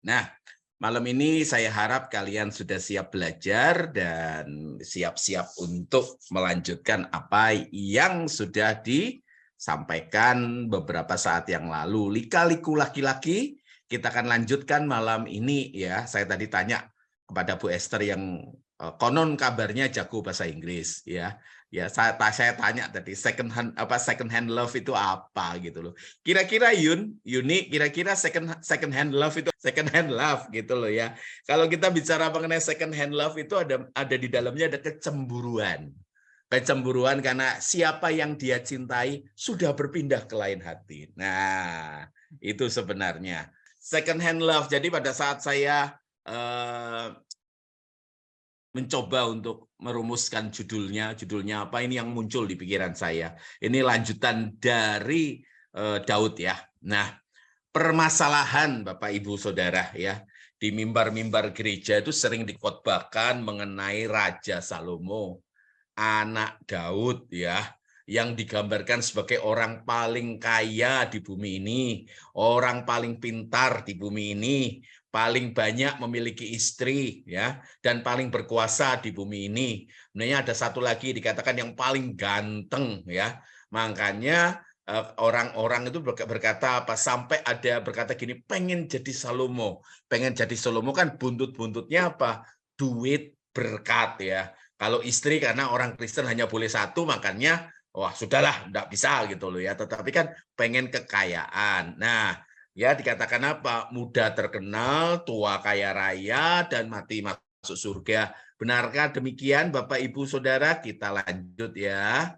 Nah, malam ini saya harap kalian sudah siap belajar dan siap-siap untuk melanjutkan apa yang sudah disampaikan beberapa saat yang lalu. Lika-liku laki-laki, kita akan lanjutkan malam ini ya. Saya tadi tanya kepada Bu Esther yang konon kabarnya jago bahasa Inggris ya. Ya, saya tanya tadi second hand love itu apa gitu loh. Kira-kira Yuni, kira-kira second hand love itu second hand love gitu loh ya. Kalau kita bicara mengenai second hand love itu ada di dalamnya ada kecemburuan. Kecemburuan karena siapa yang dia cintai sudah berpindah ke lain hati. Nah, itu sebenarnya second hand love. Jadi pada saat saya mencoba untuk merumuskan judulnya apa ini yang muncul di pikiran saya. Ini lanjutan dari Daud ya. Nah, permasalahan Bapak Ibu Saudara ya, di mimbar-mimbar gereja itu sering dikhotbahkan mengenai Raja Salomo, anak Daud ya, yang digambarkan sebagai orang paling kaya di bumi ini, orang paling pintar di bumi ini, paling banyak memiliki istri ya, dan paling berkuasa di bumi ini. Sebenarnya ada satu lagi dikatakan yang paling ganteng ya. Makanya orang-orang itu berkata apa, sampai ada berkata gini, pengen jadi Salomo. Pengen jadi Salomo kan buntut-buntutnya apa? Duit, berkat ya. Kalau istri karena orang Kristen hanya boleh satu, makanya wah sudahlah, enggak bisa gitu loh ya. Tetapi kan pengen kekayaan. Nah, ya dikatakan apa? Muda terkenal, tua kaya raya, dan mati masuk surga. Benarkah demikian Bapak Ibu Saudara? Kita lanjut ya.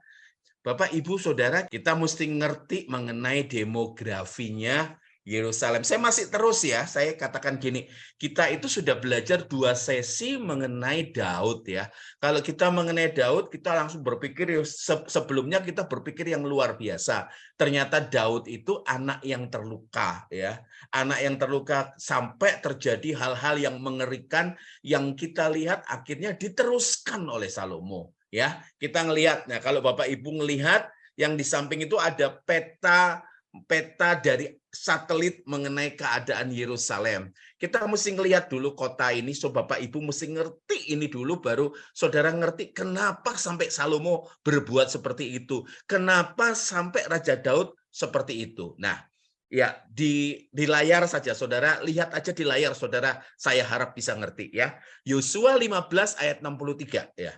Bapak, Ibu, Saudara, kita mesti ngerti mengenai demografinya Yerusalem. Saya masih terus ya, saya katakan gini, kita itu sudah belajar 2 sesi mengenai Daud ya. Kalau kita mengenai Daud, kita langsung berpikir, sebelumnya kita berpikir yang luar biasa. Ternyata Daud itu anak yang terluka ya. Anak yang terluka sampai terjadi hal-hal yang mengerikan yang kita lihat akhirnya diteruskan oleh Salomo. Ya, kita ngelihat. Nah, kalau Bapak Ibu ngelihat yang di samping itu ada peta dari satelit mengenai keadaan Yerusalem. Kita mesti ngelihat dulu kota ini, so Bapak Ibu mesti ngerti ini dulu, baru saudara ngerti kenapa sampai Salomo berbuat seperti itu. Kenapa sampai Raja Daud seperti itu. Nah, ya di layar saja, saudara lihat aja di layar, saudara. Saya harap bisa ngerti ya. Yosua 15 ayat 63 ya.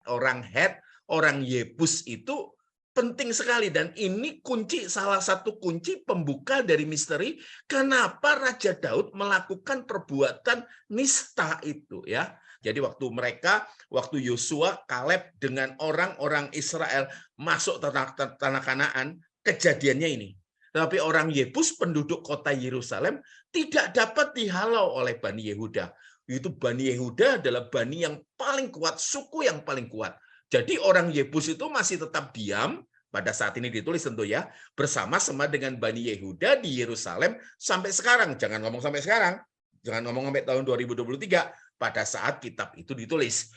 Orang Het, orang Yebus itu penting sekali, dan ini salah satu kunci pembuka dari misteri kenapa Raja Daud melakukan perbuatan nista itu ya. Jadi waktu Yosua, Kaleb dengan orang-orang Israel masuk tanah Kanaan, kejadiannya ini. Tapi orang Yebus, penduduk kota Yerusalem, tidak dapat dihalau oleh Bani Yehuda. Itu Bani Yehuda adalah Bani yang paling kuat, suku yang paling kuat. Jadi orang Yebus itu masih tetap diam, pada saat ini ditulis tentu ya, bersama-sama dengan Bani Yehuda di Yerusalem sampai sekarang. Jangan ngomong sampai sekarang, jangan ngomong sampai tahun 2023, pada saat kitab itu ditulis.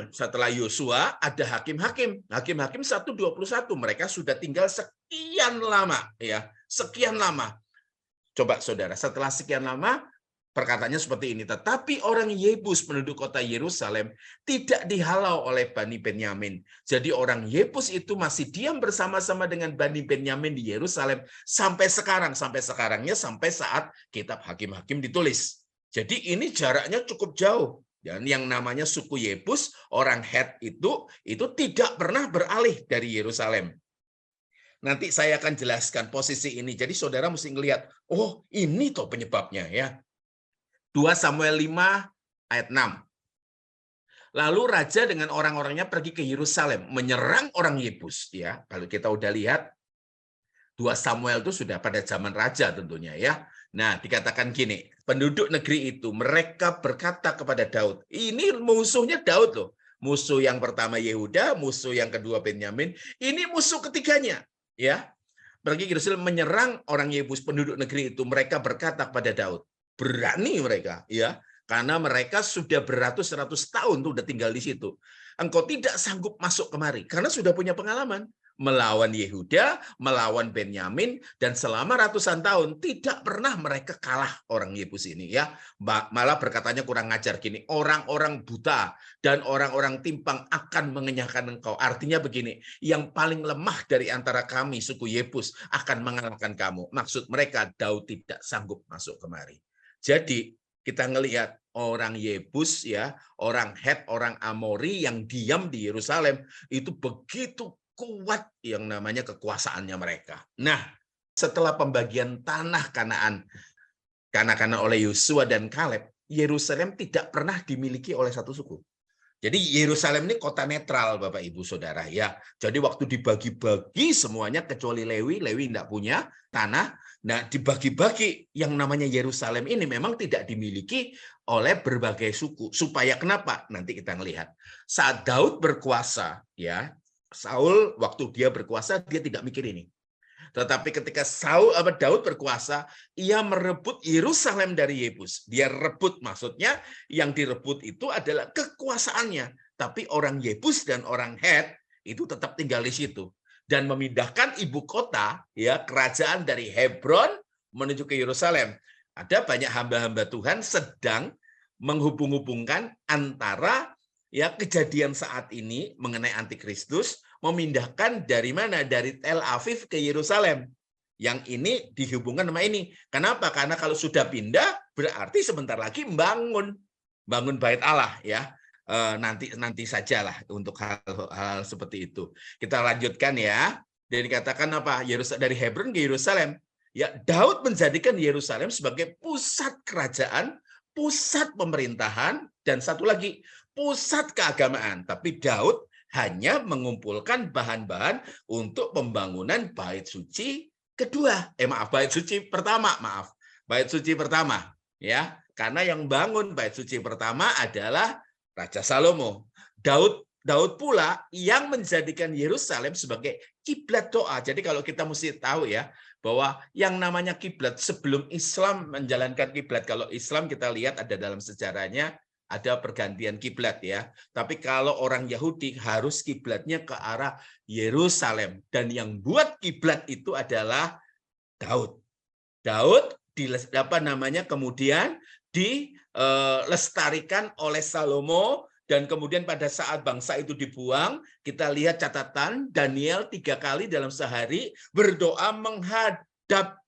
Setelah Yosua ada hakim-hakim. Hakim-hakim 1:21. Mereka sudah tinggal sekian lama ya, sekian lama. Coba saudara, setelah sekian lama perkataannya seperti ini, tetapi orang Yebus penduduk kota Yerusalem tidak dihalau oleh Bani Benyamin. Jadi orang Yebus itu masih diam bersama-sama dengan Bani Benyamin di Yerusalem sampai sekarangnya sampai saat kitab Hakim-Hakim ditulis. Jadi ini jaraknya cukup jauh. Dan yang namanya suku Yebus, orang Het itu tidak pernah beralih dari Yerusalem. Nanti saya akan jelaskan posisi ini. Jadi saudara mesti ngelihat, oh ini toh penyebabnya ya. 2 Samuel 5 ayat 6. Lalu raja dengan orang-orangnya pergi ke Yerusalem menyerang orang Yebus ya. Kalau kita udah lihat 2 Samuel itu sudah pada zaman raja tentunya ya. Nah, dikatakan gini, penduduk negeri itu mereka berkata kepada Daud, ini musuhnya Daud loh. Musuh yang pertama Yehuda, musuh yang kedua Benyamin, ini musuh ketiganya ya. Pergi ke Yerusalem menyerang orang Yebus penduduk negeri itu, mereka berkata kepada Daud, berani mereka ya, karena mereka sudah beratus-ratus tahun tuh udah tinggal di situ. Engkau tidak sanggup masuk kemari karena sudah punya pengalaman. melawan Yehuda, melawan Benyamin, dan selama ratusan tahun tidak pernah mereka kalah orang Yebus ini ya. Malah berkatanya kurang ngajar gini, orang-orang buta dan orang-orang timpang akan mengenyahkan engkau. Artinya begini, yang paling lemah dari antara kami suku Yebus akan mengalahkan kamu. Maksud mereka Daud tidak sanggup masuk kemari. Jadi kita ngelihat orang Yebus ya, orang Het, orang Amori yang diam di Yerusalem itu begitu kuat yang namanya kekuasaannya mereka. Nah, setelah pembagian tanah Kanaan oleh Yosua dan Kaleb, Yerusalem tidak pernah dimiliki oleh satu suku. Jadi Yerusalem ini kota netral, Bapak Ibu Saudara ya. Jadi waktu dibagi-bagi semuanya kecuali Lewi tidak punya tanah. Nah, dibagi-bagi yang namanya Yerusalem ini memang tidak dimiliki oleh berbagai suku. Supaya kenapa? Nanti kita ngelihat. Saat Daud berkuasa ya, Saul waktu dia berkuasa dia tidak mikir ini. Tetapi ketika Daud berkuasa, ia merebut Yerusalem dari Yebus. Dia rebut, maksudnya yang direbut itu adalah kekuasaannya. Tapi orang Yebus dan orang Het itu tetap tinggal di situ dan memindahkan ibu kota ya, kerajaan dari Hebron menuju ke Yerusalem. Ada banyak hamba-hamba Tuhan sedang menghubung-hubungkan antara ya kejadian saat ini mengenai antikristus memindahkan dari mana? Dari Tel Aviv ke Yerusalem. Yang ini dihubungkan sama ini. Kenapa? Karena kalau sudah pindah berarti sebentar lagi bangun bait Allah ya. Nanti sajalah untuk hal seperti itu. Kita lanjutkan ya. Dan dikatakan apa? Dari Hebron ke Yerusalem. Ya, Daud menjadikan Yerusalem sebagai pusat kerajaan, pusat pemerintahan, dan satu lagi pusat keagamaan. Tapi Daud hanya mengumpulkan bahan-bahan untuk pembangunan bait suci kedua. Bait suci pertama, Bait suci pertama ya. Karena yang bangun bait suci pertama adalah Raja Salomo. Daud pula yang menjadikan Yerusalem sebagai kiblat doa. Jadi kalau kita mesti tahu ya bahwa yang namanya kiblat sebelum Islam menjalankan kiblat, kalau Islam kita lihat ada dalam sejarahnya ada pergantian kiblat ya. Tapi kalau orang Yahudi harus kiblatnya ke arah Yerusalem dan yang buat kiblat itu adalah Daud. Daud kemudian dilestarikan oleh Salomo dan kemudian pada saat bangsa itu dibuang, kita lihat catatan Daniel 3 kali dalam sehari berdoa menghadap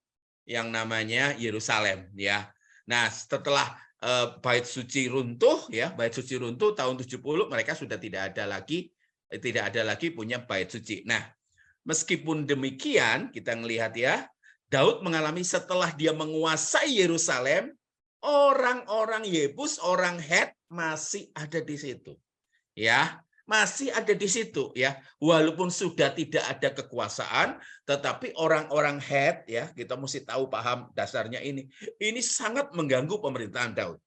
yang namanya Yerusalem ya. Nah, setelah bait suci runtuh ya, bait suci runtuh tahun 70 mereka sudah tidak ada lagi punya bait suci. Nah, meskipun demikian kita melihat ya, Daud mengalami setelah dia menguasai Yerusalem, orang-orang Yebus, orang Het masih ada di situ. Ya, masih ada di situ ya. Walaupun sudah tidak ada kekuasaan, tetapi orang-orang Het ya, kita mesti tahu paham dasarnya ini. Ini sangat mengganggu pemerintahan Daud.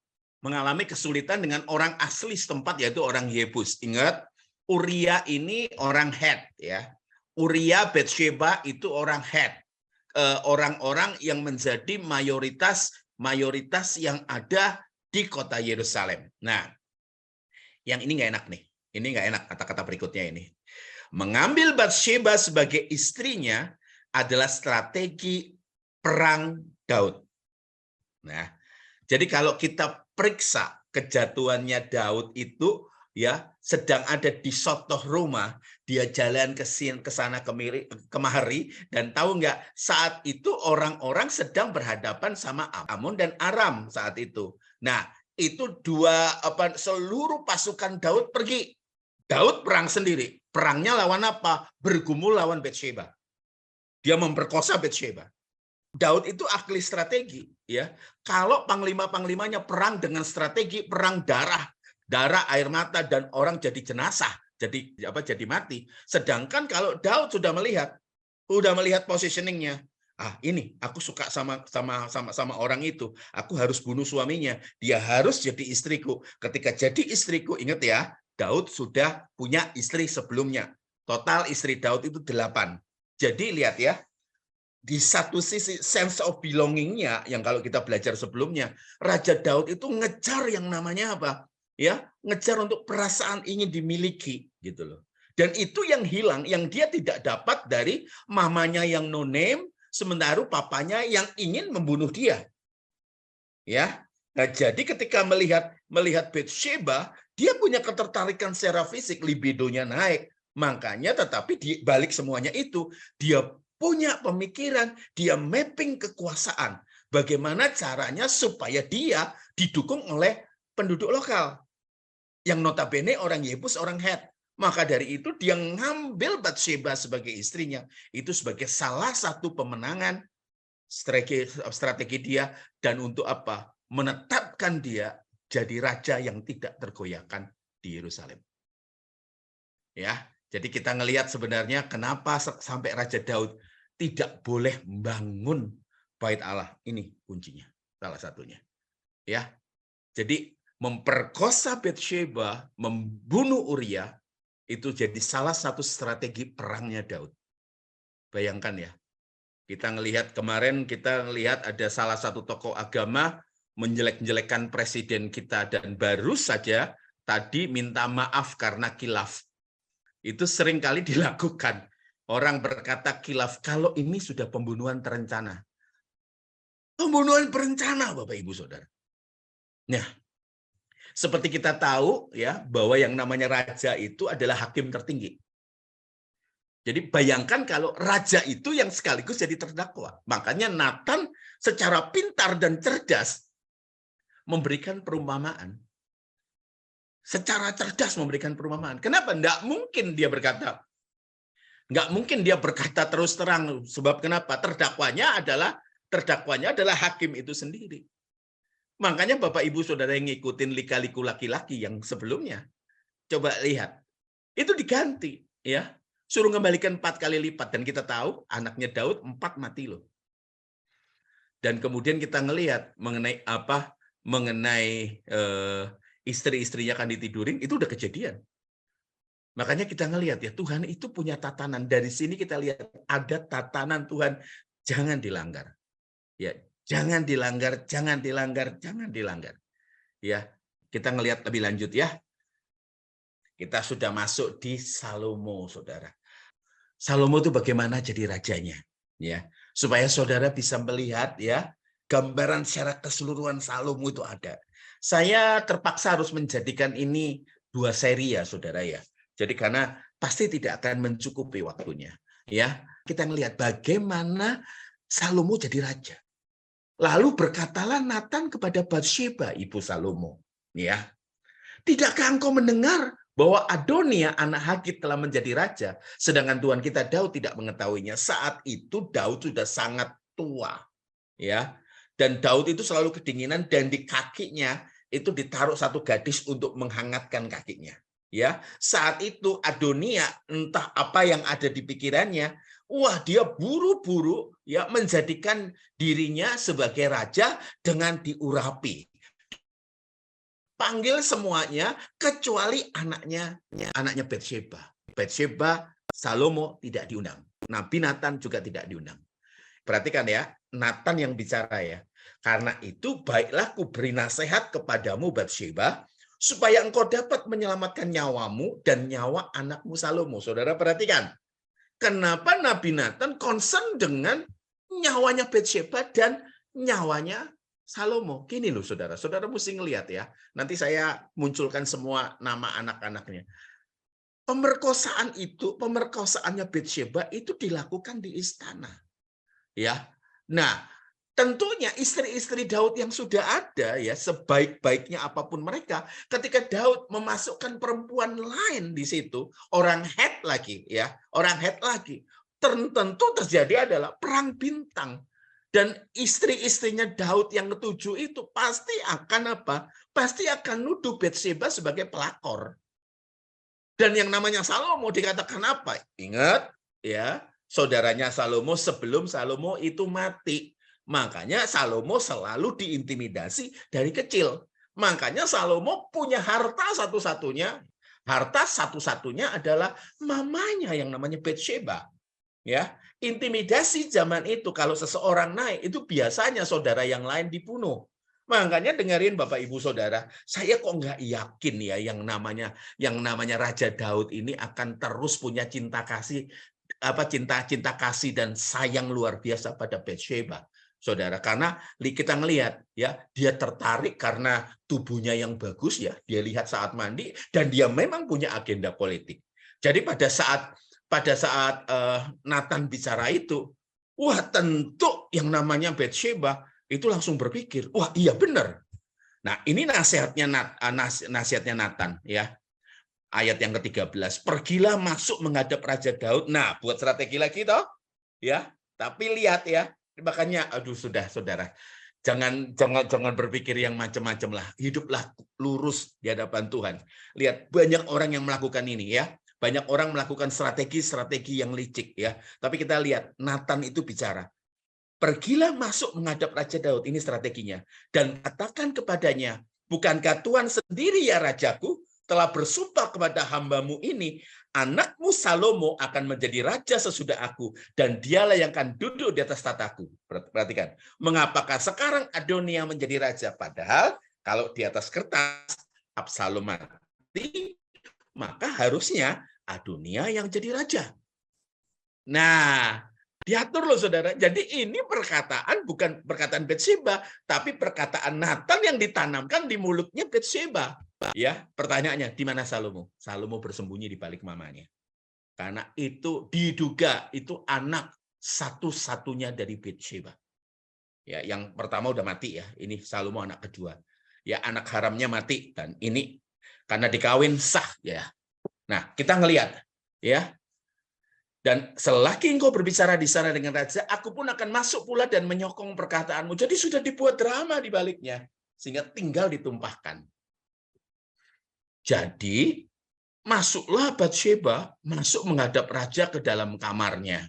Mengalami kesulitan dengan orang asli setempat yaitu orang Yebus. Ingat, Uria ini orang Het ya. Uria Betsheba itu orang Het. Orang-orang yang menjadi mayoritas yang ada di kota Yerusalem. Nah, yang ini nggak enak nih. Ini nggak enak kata-kata berikutnya ini. Mengambil Batsheba sebagai istrinya adalah strategi perang Daud. Nah, jadi kalau kita periksa kejatuhannya Daud itu ya sedang ada di Sotoh rumah, dia jalan ke sana kemari dan tahu nggak saat itu orang-orang sedang berhadapan sama Ammon dan Aram saat itu. Nah, itu seluruh pasukan Daud pergi. Daud perang sendiri. Perangnya lawan apa? Bergumul lawan Batsheba. Dia memperkosa Batsheba. Daud itu ahli strategi, ya. Kalau panglima-panglimanya perang dengan strategi perang darah, air mata dan orang jadi jenazah, jadi mati. Sedangkan kalau Daud sudah melihat positioningnya, ini aku suka sama orang itu, aku harus bunuh suaminya, dia harus jadi istriku. Ketika jadi istriku, ingat ya, Daud sudah punya istri sebelumnya. Total istri Daud itu 8. Jadi lihat ya, di satu sisi sense of belonging-nya yang kalau kita belajar sebelumnya, Raja Daud itu ngejar yang namanya apa? Ya, ngejar untuk perasaan ingin dimiliki gitu loh. Dan itu yang hilang, yang dia tidak dapat dari mamanya yang no name, sementara papanya yang ingin membunuh dia. Ya. Nah, jadi ketika melihat Bathsheba, dia punya ketertarikan secara fisik, libidonya naik. Makanya tetapi di balik semuanya itu, dia punya pemikiran, dia mapping kekuasaan. Bagaimana caranya supaya dia didukung oleh penduduk lokal. Yang notabene orang Yebus, orang Het. Maka dari itu dia ngambil Bathsheba sebagai istrinya. Itu sebagai salah satu pemenangan strategi dia, dan untuk apa? Menetapkan dia jadi raja yang tidak tergoyahkan di Yerusalem. Ya, jadi kita ngelihat sebenarnya kenapa sampai Raja Daud tidak boleh membangun bait Allah. Ini kuncinya, salah satunya. Ya, jadi memperkosa Bathsheba, membunuh Uria, itu jadi salah satu strategi perangnya Daud. Bayangkan ya, kita ngelihat kemarin, kita ngelihat ada salah satu tokoh agama menjelek-jelekan presiden kita, dan baru saja tadi minta maaf karena kilaf. Itu sering kali dilakukan. Orang berkata kilaf, kalau ini sudah pembunuhan terencana. Pembunuhan berencana, Bapak Ibu Saudara. Nah, seperti kita tahu ya, bahwa yang namanya raja itu adalah hakim tertinggi. Jadi bayangkan kalau raja itu yang sekaligus jadi terdakwa. Makanya Nathan secara pintar dan cerdas memberikan perumpamaan. Secara cerdas memberikan perumpamaan. Kenapa? Nggak mungkin dia berkata. Nggak mungkin dia berkata terus terang. Sebab kenapa? Terdakwanya adalah hakim itu sendiri. Makanya Bapak Ibu Saudara yang ngikutin lika-liku laki-laki yang sebelumnya. Coba lihat. Itu diganti. Ya. Suruh kembalikan 4 kali lipat. Dan kita tahu anaknya Daud 4 mati loh. Dan kemudian kita ngelihat mengenai apa? Mengenai istri-istrinya kan ditidurin, itu udah kejadian. Makanya kita ngelihat ya, Tuhan itu punya tatanan. Dari sini kita lihat ada tatanan Tuhan, jangan dilanggar. Ya, jangan dilanggar, jangan dilanggar, jangan dilanggar. Ya, kita ngelihat lebih lanjut ya. Kita sudah masuk di Salomo, Saudara. Salomo itu bagaimana jadi rajanya, ya. Supaya Saudara bisa melihat ya, gambaran secara keseluruhan Salomo itu ada. Saya terpaksa harus menjadikan ini 2 seri ya, Saudara ya. Jadi karena pasti tidak akan mencukupi waktunya. Ya, kita melihat bagaimana Salomo jadi raja. Lalu berkatalah Nathan kepada Bathsheba, ibu Salomo, ya. Tidakkah engkau mendengar bahwa Adonia anak Hagit telah menjadi raja, sedangkan Tuhan kita Daud tidak mengetahuinya? Saat itu Daud sudah sangat tua, ya. Dan Daud itu selalu kedinginan, dan di kakinya itu ditaruh satu gadis untuk menghangatkan kakinya. Ya, saat itu Adonia entah apa yang ada di pikirannya, wah dia buru-buru ya menjadikan dirinya sebagai raja dengan diurapi. Panggil semuanya kecuali anaknya Bathsheba. Bathsheba, Salomo tidak diundang. Nabi Nathan juga tidak diundang. Perhatikan ya, Nathan yang bicara ya. Karena itu baiklah ku beri nasihat kepadamu Bathsheba, supaya engkau dapat menyelamatkan nyawamu dan nyawa anakmu Salomo. Saudara perhatikan, kenapa Nabi Nathan concern dengan nyawanya Bathsheba dan nyawanya Salomo? Gini loh saudara, saudara mesti ngelihat ya. Nanti saya munculkan semua nama anak-anaknya. Pemerkosaannya Bathsheba itu dilakukan di istana. Ya, nah tentunya istri-istri Daud yang sudah ada ya, sebaik-baiknya apapun mereka, ketika Daud memasukkan perempuan lain di situ, orang Het lagi ya, orang Het lagi, tentu terjadi adalah perang bintang. Dan istri-istrinya Daud yang ketujuh itu pasti akan apa? Pasti akan nuduh Bathsheba sebagai pelakor. Dan yang namanya Salomo dikatakan apa? Ingat ya, saudaranya Salomo sebelum Salomo itu mati. Makanya Salomo selalu diintimidasi dari kecil. Makanya Salomo punya harta satu-satunya. Harta satu-satunya adalah mamanya yang namanya Bathsheba. Ya, intimidasi zaman itu kalau seseorang naik itu biasanya saudara yang lain dibunuh. Makanya dengerin Bapak Ibu Saudara, saya kok nggak yakin ya yang namanya Raja Daud ini akan terus punya cinta kasih dan sayang luar biasa pada Batsheba. Saudara, karena kita ngelihat ya, dia tertarik karena tubuhnya yang bagus ya, dia lihat saat mandi dan dia memang punya agenda politik. Jadi pada saat Nathan bicara itu, wah tentu yang namanya Batsheba itu langsung berpikir, wah iya benar. Nah, ini nasihatnya Nathan ya. Ayat yang ke-13, pergilah masuk menghadap Raja Daud. Nah, buat strategi lagi toh. Ya, tapi lihat ya. Makanya aduh sudah Saudara. Jangan berpikir yang macam-macam lah. Hiduplah lurus di hadapan Tuhan. Lihat banyak orang yang melakukan ini ya. Banyak orang melakukan strategi yang licik ya. Tapi kita lihat Nathan itu bicara. Pergilah masuk menghadap Raja Daud, ini strateginya. Dan katakan kepadanya, bukankah Tuhan sendiri ya Rajaku telah bersumpah kepada hambamu ini, anakmu Salomo akan menjadi raja sesudah aku, dan dialah yang akan duduk di atas tataku. Perhatikan, mengapakah sekarang Adonia menjadi raja? Padahal kalau di atas kertas Absalom mati, maka harusnya Adonia yang jadi raja. Nah, diatur loh Saudara. Jadi ini perkataan bukan perkataan Batsheba, tapi perkataan Nathan yang ditanamkan di mulutnya Batsheba. Ya, pertanyaannya di mana Salomo? Salomo bersembunyi di balik mamanya. Karena itu diduga itu anak satu-satunya dari Batsheba. Ya, yang pertama udah mati ya. Ini Salomo anak kedua. Ya, anak haramnya mati dan ini karena dikawin sah ya. Nah, kita ngelihat ya. Dan selagi engkau berbicara di sana dengan raja, aku pun akan masuk pula dan menyokong perkataanmu. Jadi sudah dibuat drama di baliknya, sehingga tinggal ditumpahkan. Jadi, masuklah Batsheba, masuk menghadap raja ke dalam kamarnya.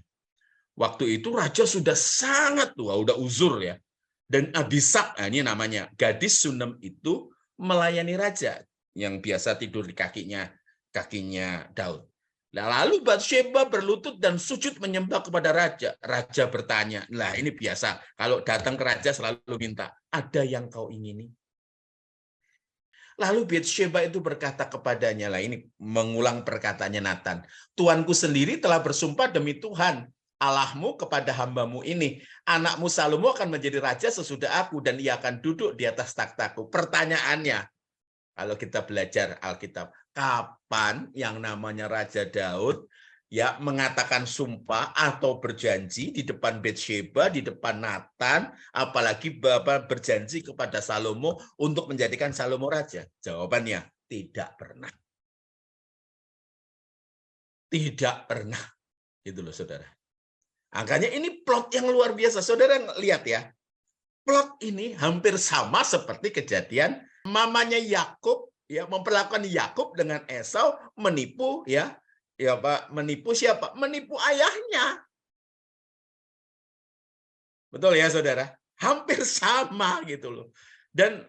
Waktu itu raja sudah sangat tua, udah uzur ya. Dan Abisag, ini namanya, gadis Sunem itu melayani raja, yang biasa tidur di kakinya Daud. Nah, lalu Batsheba berlutut dan sujud menyembah kepada raja. Raja bertanya, lah ini biasa, kalau datang ke raja selalu minta, ada yang kau ingini? Lalu Batsheba itu berkata kepadanya, lah ini mengulang perkataannya Nathan, Tuanku sendiri telah bersumpah demi Tuhan, Allahmu kepada hambamu ini, anakmu Salomo akan menjadi raja sesudah aku dan ia akan duduk di atas takhtaku. Pertanyaannya, kalau kita belajar Alkitab, kapan yang namanya Raja Daud ya mengatakan sumpah atau berjanji di depan Batsheba, di depan Nathan, apalagi Bapak berjanji kepada Salomo untuk menjadikan Salomo raja? Jawabannya, tidak pernah. Tidak pernah. Gitu loh Saudara. Makanya ini plot yang luar biasa. Saudara lihat ya. Plot ini hampir sama seperti kejadian mamanya Yakub ya memperlakukan Yakub dengan Esau menipu ya Pak, menipu siapa? Menipu ayahnya. Betul ya Saudara? Hampir sama gitu loh. Dan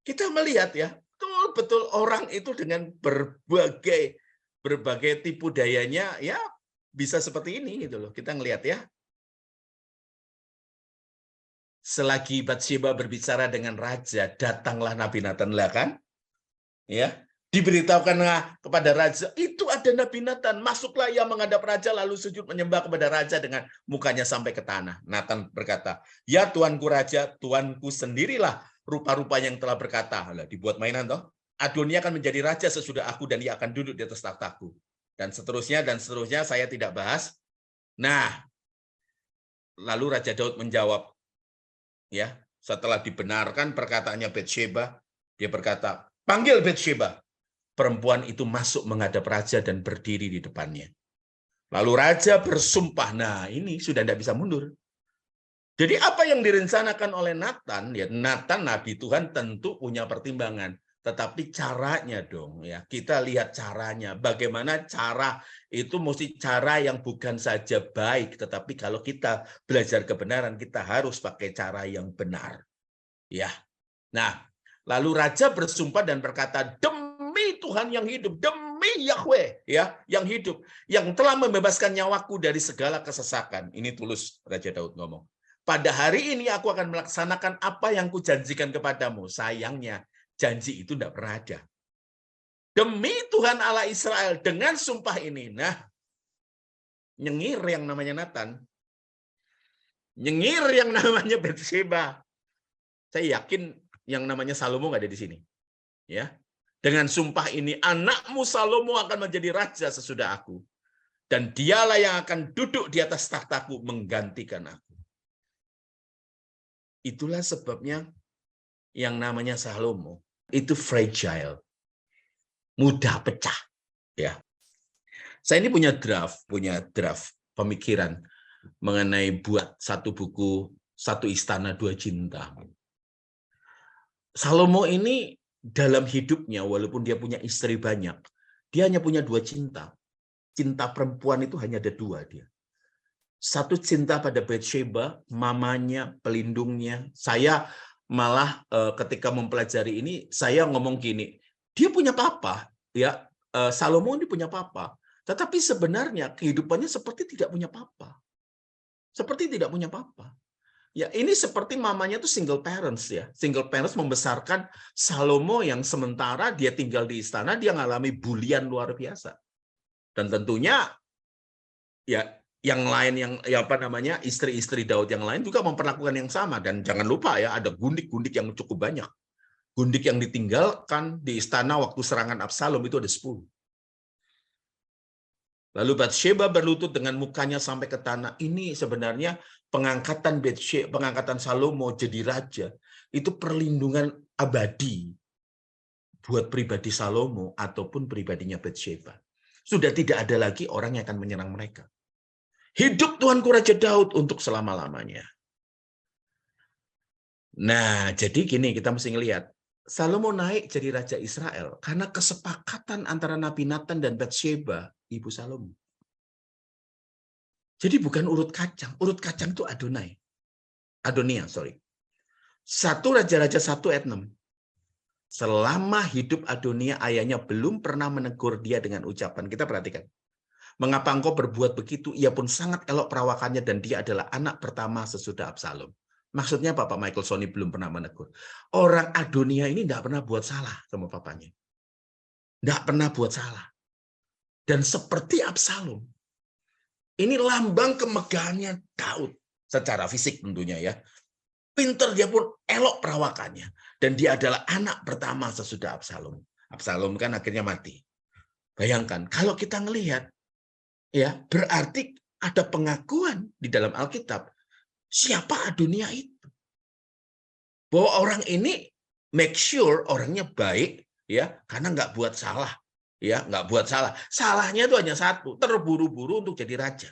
kita melihat ya, betul orang itu dengan berbagai tipu dayanya ya bisa seperti ini gitu loh. Kita ngelihat ya. Selagi Batsheba berbicara dengan raja, datanglah Nabi Nathan lah kan? Ya, diberitahukan kepada raja, itu ada Nabi Nathan, masuklah ia menghadap raja lalu sujud menyembah kepada raja dengan mukanya sampai ke tanah. Nathan berkata, ya tuanku raja, tuanku sendirilah rupa-rupa yang telah berkata. Lah, dibuat mainan toh. Adonia akan menjadi raja sesudah aku dan ia akan duduk di atas takhtaku. Dan seterusnya saya tidak bahas. Nah, lalu Raja Daud menjawab, ya, setelah dibenarkan perkataannya Batsheba, dia berkata, panggil Batsheba. Perempuan itu masuk menghadap raja dan berdiri di depannya. Lalu raja bersumpah, nah ini sudah tidak bisa mundur. Jadi apa yang direncanakan oleh Nathan, ya Nathan nabi Tuhan tentu punya pertimbangan, tetapi caranya dong ya. Kita lihat caranya, bagaimana cara itu mesti cara yang bukan saja baik, tetapi kalau kita belajar kebenaran kita harus pakai cara yang benar. Ya. Nah, lalu raja bersumpah dan berkata, demi Tuhan yang hidup, demi Yahweh ya, yang hidup, yang telah membebaskan nyawaku dari segala kesesakan. Ini tulus Raja Daud ngomong. pada hari ini aku akan melaksanakan apa yang kujanjikan kepadamu. Sayangnya, janji itu tidak pernah ada. Demi Tuhan Allah Israel, dengan sumpah ini. Nah, nyengir yang namanya Nathan. Nyengir yang namanya Batsheba. Saya yakin yang namanya Salomo nggak ada di sini. Ya, dengan sumpah ini, anakmu Salomo akan menjadi raja sesudah aku. Dan dialah yang akan duduk di atas takhtaku menggantikan aku. Itulah sebabnya yang namanya Salomo itu fragile, mudah pecah. Ya, saya ini punya draft pemikiran mengenai buat satu buku, Satu Istana Dua Cinta. Salomo ini dalam hidupnya, walaupun dia punya istri banyak, dia hanya punya 2 cinta. Cinta perempuan itu hanya ada 2 dia. Satu cinta pada Batsheba, mamanya, pelindungnya. Saya malah ketika mempelajari ini, saya ngomong gini, dia punya papa, ya, Salomo ini punya papa, tetapi sebenarnya kehidupannya seperti tidak punya papa. Seperti tidak punya papa. Ya, ini seperti mamanya tuh single parents ya. Single parents membesarkan Salomo yang sementara dia tinggal di istana, dia ngalami bulian luar biasa. Dan tentunya ya yang lain yang ya apa namanya istri-istri Daud yang lain juga memperlakukan yang sama. Dan jangan lupa ya, ada gundik-gundik yang cukup banyak. Gundik yang ditinggalkan di istana waktu serangan Absalom itu ada 10. Lalu Batsheba berlutut dengan mukanya sampai ke tanah. Ini sebenarnya pengangkatan Salomo jadi raja itu perlindungan abadi buat pribadi Salomo ataupun pribadinya Batsheba. Sudah tidak ada lagi orang yang akan menyerang mereka. Hidup Tuanku Raja Daud untuk selama-lamanya. Nah, jadi gini kita mesti ngelihat. Salomo naik jadi raja Israel karena kesepakatan antara Nabi Nathan dan Batsheba, ibu Salomo. Jadi bukan urut kacang itu Adonia, sorry. 1 Raja-Raja 1 ayat 6. Selama hidup Adonia, ayahnya belum pernah menegur dia dengan ucapan. Kita perhatikan. Mengapa engkau berbuat begitu? Ia pun sangat elok perawakannya dan dia adalah anak pertama sesudah Absalom. Maksudnya Bapak Michael Sony belum pernah menegur. Orang Adonia ini tidak pernah buat salah sama papanya. Tidak pernah buat salah. Dan seperti Absalom, ini lambang kemegahannya Daud. Secara fisik tentunya ya. Pinter dia pun elok perawakannya. Dan dia adalah anak pertama sesudah Absalom. Absalom kan akhirnya mati. Bayangkan, kalau kita ngelihat, ya berarti ada pengakuan di dalam Alkitab. Siapa Adonia itu? Bahwa orang ini make sure orangnya baik, ya karena nggak buat salah. Ya, nggak buat salah. Salahnya itu hanya satu, terburu-buru untuk jadi raja.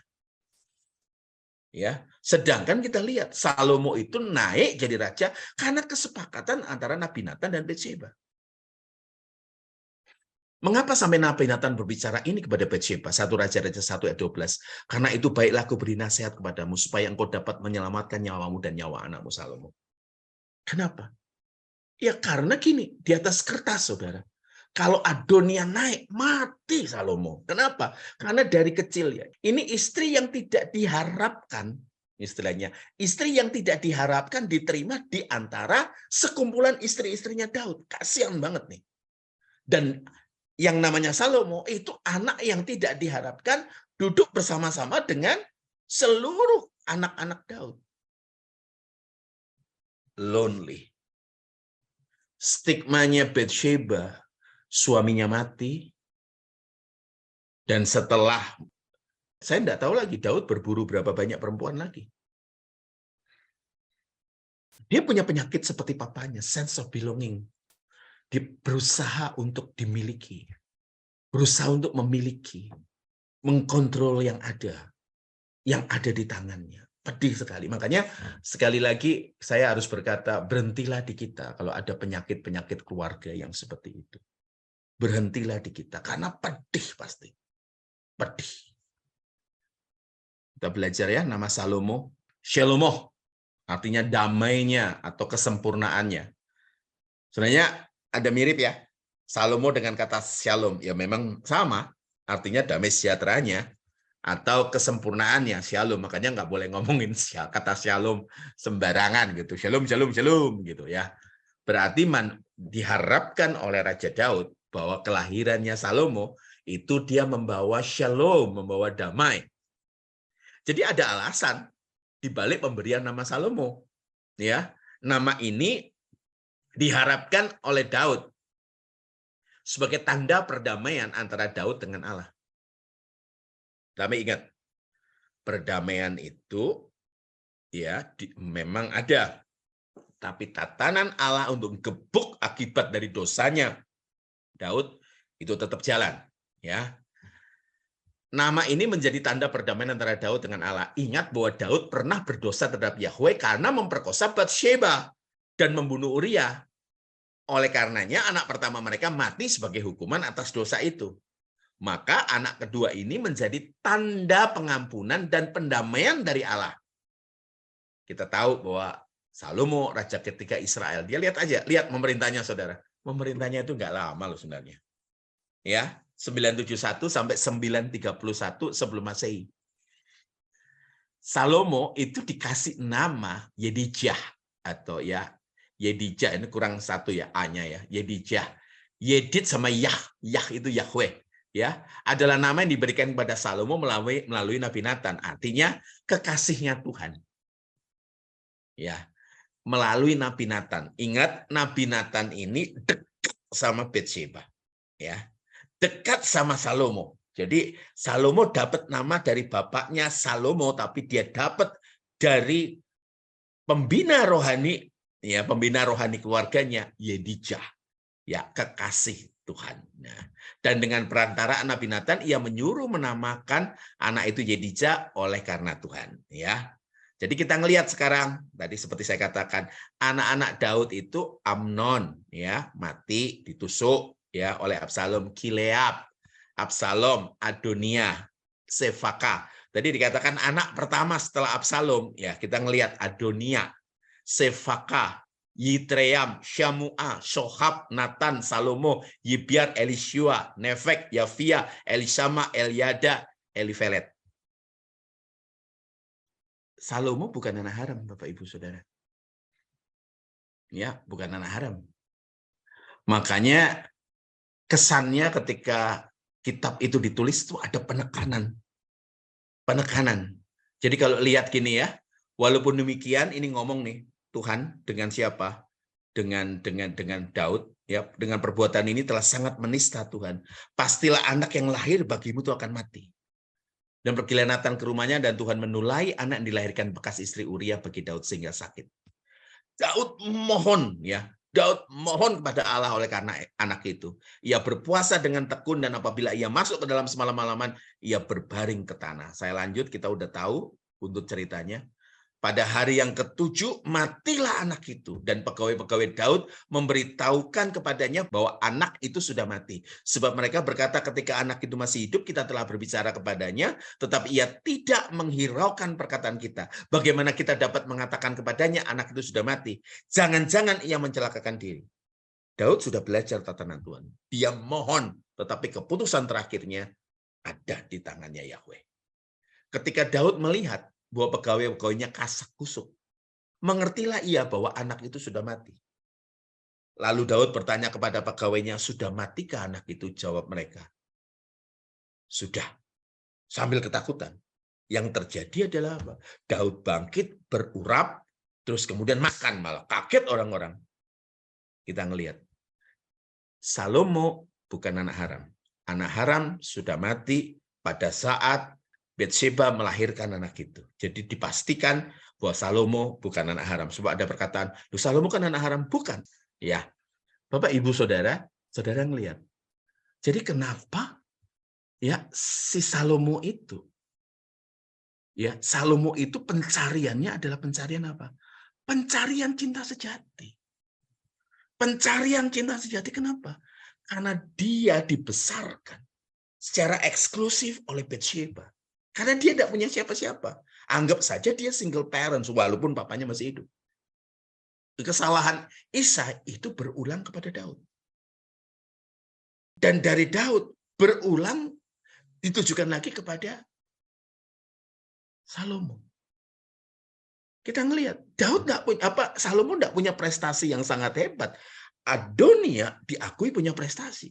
Ya, sedangkan kita lihat Salomo itu naik jadi raja karena kesepakatan antara Nabi Nathan dan Batsheba. Mengapa sampai Nabi Nathan berbicara ini kepada Batsheba? 1 Raja-Raja 1 ayat 12. Karena itu baiklah aku beri nasihat kepadamu supaya engkau dapat menyelamatkan nyawamu dan nyawa anakmu Salomo. Kenapa? Ya karena gini, di atas kertas saudara. Kalau Adonia naik, mati Salomo. Kenapa? Karena dari kecil ya. Ini istri yang tidak diharapkan, istilahnya. Istri yang tidak diharapkan diterima di antara sekumpulan istri-istrinya Daud. Kasihan banget nih. Dan yang namanya Salomo itu anak yang tidak diharapkan duduk bersama-sama dengan seluruh anak-anak Daud. Lonely. Stigmanya Batsheba, suaminya mati, dan setelah, saya tidak tahu lagi Daud berburu berapa banyak perempuan lagi. Dia punya penyakit seperti papanya, sense of belonging. Dia berusaha untuk dimiliki, berusaha untuk memiliki, mengkontrol yang ada di tangannya. Pedih sekali. Makanya sekali lagi saya harus berkata, berhentilah di kita kalau ada penyakit-penyakit keluarga yang seperti itu. Berhentilah di kita, karena pedih pasti. Pedih. Kita belajar ya, nama Salomo. Shelomoh, artinya damainya atau kesempurnaannya. Sebenarnya ada mirip ya, Salomo dengan kata shalom. Ya memang sama, artinya damai sejahteranya. atau kesempurnaannya, shalom. Makanya nggak boleh ngomongin kata shalom sembarangan gitu. Shalom, shalom, shalom gitu ya. Berarti diharapkan oleh Raja Daud bahwa kelahirannya Salomo itu dia membawa shalom, membawa damai. Jadi ada alasan di balik pemberian nama Salomo. Ya, nama ini diharapkan oleh Daud sebagai tanda perdamaian antara Daud dengan Allah. Kami ingat, perdamaian itu ya memang ada, tapi tatanan Allah untuk gebuk akibat dari dosanya Daud itu tetap jalan. Ya, nama ini menjadi tanda perdamaian antara Daud dengan Allah. Ingat bahwa Daud pernah berdosa terhadap Yahweh karena memperkosa Batsheba dan membunuh Uria. Oleh karenanya anak pertama mereka mati sebagai hukuman atas dosa itu. Maka anak kedua ini menjadi tanda pengampunan dan pendamaian dari Allah. Kita tahu bahwa Salomo, raja ketiga Israel, dia lihat aja, lihat pemerintahnya saudara. Pemerintahnya itu nggak lama loh sebenarnya. Ya, 971 sampai 931 sebelum Masehi. Salomo itu dikasih nama Yedijah atau ya Yedijah, ini kurang satu ya A-nya ya, Yedijah. Yedid sama Yah itu Yahweh. Ya, adalah nama yang diberikan kepada Salomo melalui Nabi Nathan, artinya kekasihnya Tuhan. Ya, melalui Nabi Nathan. Ingat, Nabi Nathan ini dekat sama Batsheba. Ya, dekat sama Salomo. Jadi Salomo dapat nama dari bapaknya Salomo, tapi dia dapat dari pembina rohani, ya pembina rohani keluarganya Yedijah, ya kekasih Tuhan. Nah, dan dengan perantara Nabi Nathan, ia menyuruh menamakan anak itu Yedijah oleh karena Tuhan. Ya, jadi kita ngelihat sekarang, tadi seperti saya katakan, anak-anak Daud itu Amnon, ya mati ditusuk ya oleh Absalom, Kileab, Absalom, Adonia, Sefaka. Tadi dikatakan anak pertama setelah Absalom, ya kita ngelihat Adonia, Sefaka, Yitream, Shamua, Shohab, Nathan, Salomo, Yibiar, Elishua, Nefek, Yafia, Elishama, Eliada, Elifelet. Salomo bukan anak haram, Bapak Ibu Saudara. Ya, bukan anak haram. Makanya kesannya ketika kitab itu ditulis itu ada penekanan. Penekanan. Jadi kalau lihat gini ya, walaupun demikian ini ngomong nih, Tuhan dengan siapa? Dengan Daud, ya, dengan perbuatan ini telah sangat menista Tuhan. Pastilah anak yang lahir bagimu itu akan mati. Dan pergilah Nathan ke rumahnya dan Tuhan menulai anak yang dilahirkan bekas istri Uria bagi Daud sehingga sakit. Daud mohon ya, Daud mohon kepada Allah oleh karena anak itu. Ia berpuasa dengan tekun dan apabila ia masuk ke dalam semalam-malaman, ia berbaring ke tanah. Saya lanjut, kita udah tahu untuk ceritanya. Pada hari yang ketujuh, matilah anak itu. Dan pegawai-pegawai Daud memberitahukan kepadanya bahwa anak itu sudah mati. Sebab mereka berkata ketika anak itu masih hidup, kita telah berbicara kepadanya, tetapi ia tidak menghiraukan perkataan kita. Bagaimana kita dapat mengatakan kepadanya anak itu sudah mati? Jangan-jangan ia mencelakakan diri. Daud sudah belajar tatanan Tuhan. Dia mohon, tetapi keputusan terakhirnya ada di tangannya Yahweh. Ketika Daud melihat bahwa pegawai-pegawainya kasak kusuk, mengertilah ia bahwa anak itu sudah mati. Lalu Daud bertanya kepada pegawainya, sudah matikah anak itu? Jawab mereka, sudah. Sambil ketakutan. Yang terjadi adalah apa? Daud bangkit, berurap, terus kemudian makan malah. Kaget orang-orang. Kita ngelihat. Salomo bukan anak haram. Anak haram sudah mati pada saat Batsheba melahirkan anak itu. Jadi dipastikan bahwa Salomo bukan anak haram. Sebab ada perkataan, Salomo kan anak haram. Bukan. Ya, Bapak, Ibu, Saudara, saudara ngelihat. Jadi kenapa ya si Salomo itu, ya Salomo itu pencariannya adalah pencarian apa? Pencarian cinta sejati. Pencarian cinta sejati kenapa? Karena dia dibesarkan secara eksklusif oleh Batsheba. Karena dia tidak punya siapa-siapa. Anggap saja dia single parents, walaupun papanya masih hidup. Kesalahan Isai itu berulang kepada Daud. Dan dari Daud berulang ditujukan lagi kepada Salomo. Kita ngelihat Daud nggak punya Salomo nggak punya prestasi yang sangat hebat. Adonia diakui punya prestasi.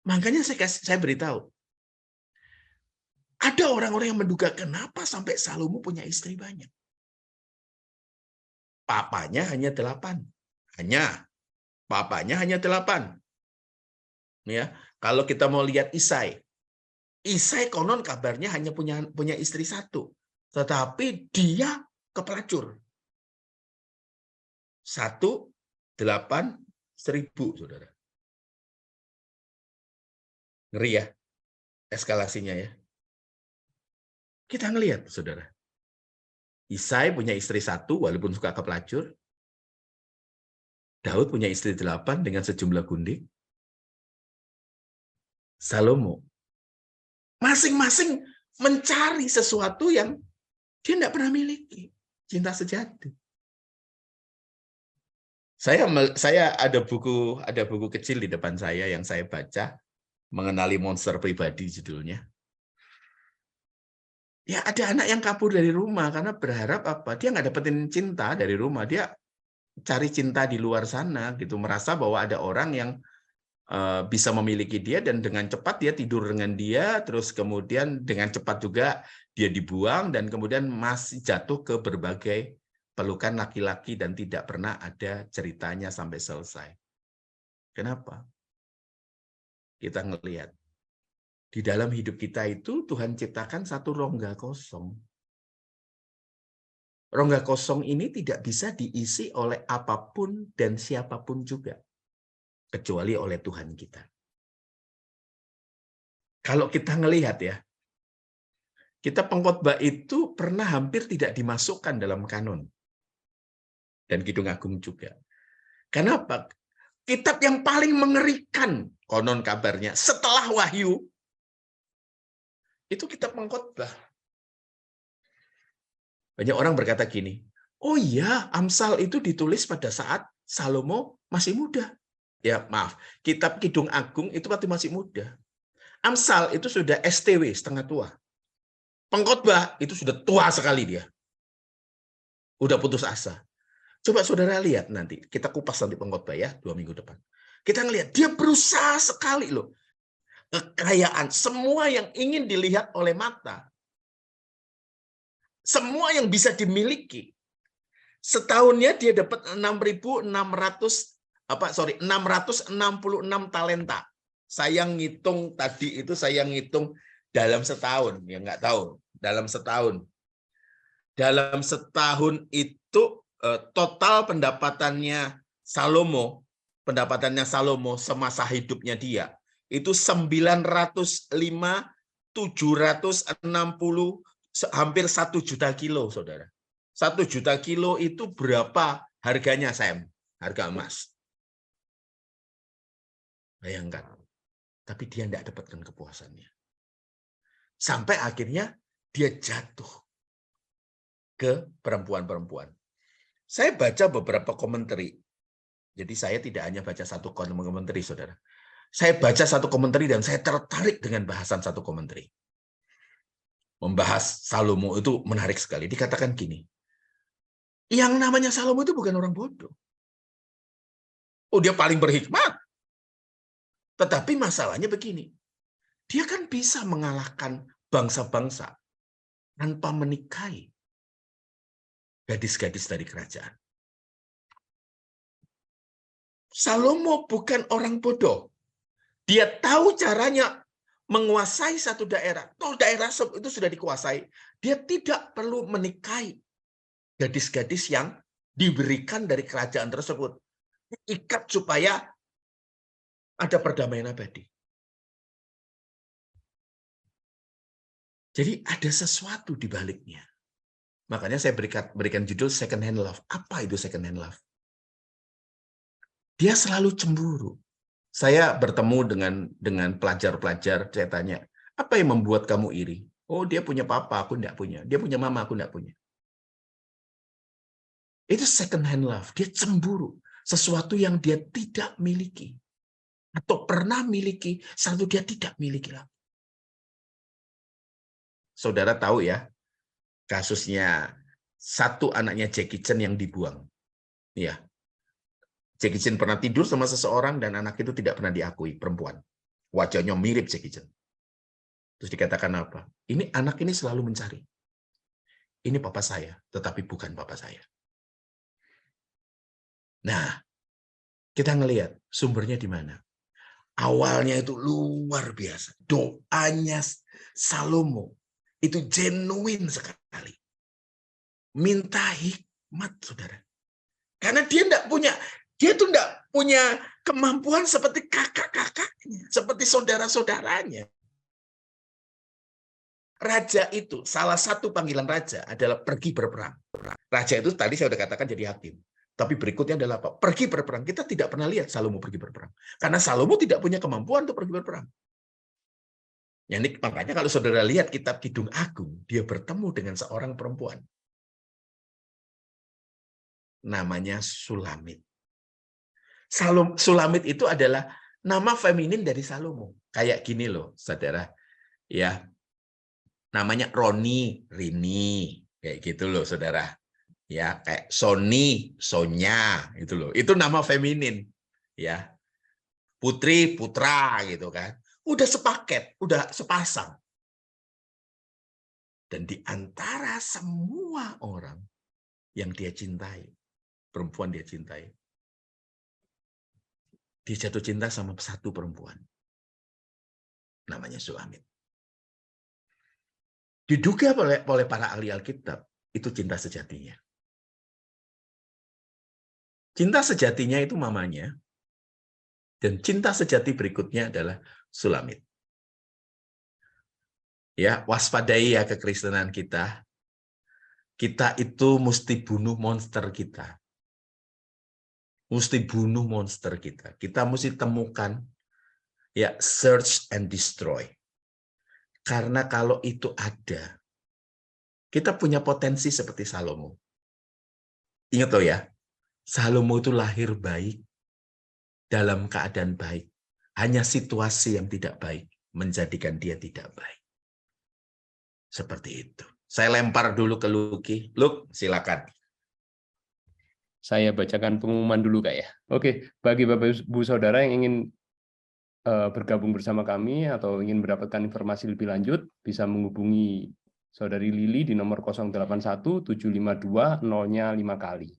Makanya saya beritahu, ada orang-orang yang menduga kenapa sampai Salomo punya istri banyak. Papanya hanya 8. Papanya hanya 8. Ya, kalau kita mau lihat Isai konon kabarnya hanya punya istri 1. Tetapi dia kepelacur. 1, 8, 1000, saudara. Ngeri ya, eskalasinya ya. Kita ngelihat, saudara. Isai punya istri 1, walaupun suka kepelacur. Daud punya istri 8 dengan sejumlah gundik. Salomo. Masing-masing mencari sesuatu yang dia tidak pernah miliki. Cinta sejati. Saya ada buku kecil di depan saya yang saya baca, mengenali monster pribadi judulnya. Ya ada anak yang kabur dari rumah karena berharap dia nggak dapetin cinta dari rumah, dia cari cinta di luar sana gitu, merasa bahwa ada orang yang bisa memiliki dia dan dengan cepat dia tidur dengan dia, terus kemudian dengan cepat juga dia dibuang dan kemudian masih jatuh ke berbagai pelukan laki-laki dan tidak pernah ada ceritanya sampai selesai. Kenapa? Kita ngelihat di dalam hidup kita itu Tuhan ciptakan satu rongga kosong. Rongga kosong ini tidak bisa diisi oleh apapun dan siapapun juga, kecuali oleh Tuhan kita. Kalau kita ngelihat ya, kita pengkhotbah itu pernah hampir tidak dimasukkan dalam kanon. Dan Kidung Agung juga. Kenapa? Kitab yang paling mengerikan, konon kabarnya, setelah Wahyu, itu kitab pengkhotbah. Banyak orang berkata gini, oh iya, Amsal itu ditulis pada saat Salomo masih muda. Ya maaf, kitab Kidung Agung itu waktu masih muda. Amsal itu sudah STW, setengah tua. Pengkhotbah itu sudah tua sekali dia. Udah putus asa. Coba saudara lihat nanti, kita kupas nanti pengkhotbah ya, 2 minggu depan. Kita ngelihat, dia berusaha sekali loh. Kekayaan, semua yang ingin dilihat oleh mata. Semua yang bisa dimiliki. Setahunnya dia dapat 666 talenta. Saya ngitung tadi itu, saya ngitung dalam setahun, ya nggak tahu, dalam setahun. Dalam setahun itu total pendapatannya Salomo semasa hidupnya dia itu 905, 760, hampir 1 juta kilo, saudara. 1 juta kilo itu berapa harganya, Sam? Harga emas. Bayangkan. Tapi dia tidak dapatkan kepuasannya. Sampai akhirnya dia jatuh ke perempuan-perempuan. Saya baca beberapa komentari. Jadi saya tidak hanya baca satu komentari, saudara. Saya baca satu komentari dan saya tertarik dengan bahasan satu komentari. Membahas Salomo itu menarik sekali. Dikatakan gini, yang namanya Salomo itu bukan orang bodoh. Oh, dia paling berhikmat. Tetapi masalahnya begini, dia kan bisa mengalahkan bangsa-bangsa tanpa menikahi gadis-gadis dari kerajaan. Salomo bukan orang bodoh. Dia tahu caranya menguasai satu daerah. Toh daerah itu sudah dikuasai. Dia tidak perlu menikahi gadis-gadis yang diberikan dari kerajaan tersebut. Ikat supaya ada perdamaian abadi. Jadi ada sesuatu di baliknya. Makanya saya berikan judul second hand love. Apa itu second hand love? Dia selalu cemburu. Saya bertemu dengan pelajar-pelajar, saya tanya, apa yang membuat kamu iri? Oh, dia punya papa, aku enggak punya. Dia punya mama, aku enggak punya. Itu second hand love. Dia cemburu. Sesuatu yang dia tidak miliki. Atau pernah miliki, satu dia tidak miliki lagi. saudara tahu ya, kasusnya satu anaknya Jackie Chan yang dibuang. Ya, Jackie Chan pernah tidur sama seseorang dan anak itu tidak pernah diakui, perempuan. Wajahnya mirip Jackie Chan. Terus dikatakan apa? Ini anak ini selalu mencari. Ini papa saya, tetapi bukan papa saya. Nah, kita ngelihat sumbernya di mana. Awalnya itu luar biasa. Doanya Salomo itu genuine sekali. Minta hikmat, saudara. Karena dia tuh enggak punya kemampuan seperti kakak-kakaknya, seperti saudara-saudaranya. Raja itu, salah satu panggilan raja adalah pergi berperang. Raja itu tadi saya sudah katakan jadi hakim. Tapi berikutnya adalah apa? Pergi berperang. Kita tidak pernah lihat Salomo pergi berperang. Karena Salomo tidak punya kemampuan untuk pergi berperang. Makanya kalau saudara lihat kitab Kidung Agung, dia bertemu dengan seorang perempuan. Namanya Sulamit. Sulamit itu adalah nama feminin dari Salomo. Kayak gini loh, saudara. Ya, namanya Roni, Rini, kayak gitu loh, saudara. Ya, kayak Sony, Sonya, itu loh. Itu nama feminin, ya. Putri, Putra, gitu kan. Udah sepaket, udah sepasang. Dan di antara semua orang yang dia cintai, perempuan dia cintai, dia jatuh cinta sama satu perempuan. Namanya Sulamit. Diduga oleh para ahli Alkitab, itu cinta sejatinya. Cinta sejatinya itu mamanya, dan cinta sejati berikutnya adalah Sulamit. Ya, waspadai ya kekristenan kita. Kita itu mesti bunuh monster kita. Mesti bunuh monster kita. Kita mesti temukan, ya, search and destroy. Karena kalau itu ada, kita punya potensi seperti Salomo. Ingat loh ya, Salomo itu lahir baik, dalam keadaan baik. Hanya situasi yang tidak baik menjadikan dia tidak baik. Seperti itu. Saya lempar dulu ke Luki. Luk, silakan. Saya bacakan pengumuman dulu, Kak ya. Oke, bagi Bapak Ibu Saudara yang ingin bergabung bersama kami atau ingin mendapatkan informasi lebih lanjut, bisa menghubungi Saudari Lili di nomor 081 752 0-nya 5 kali.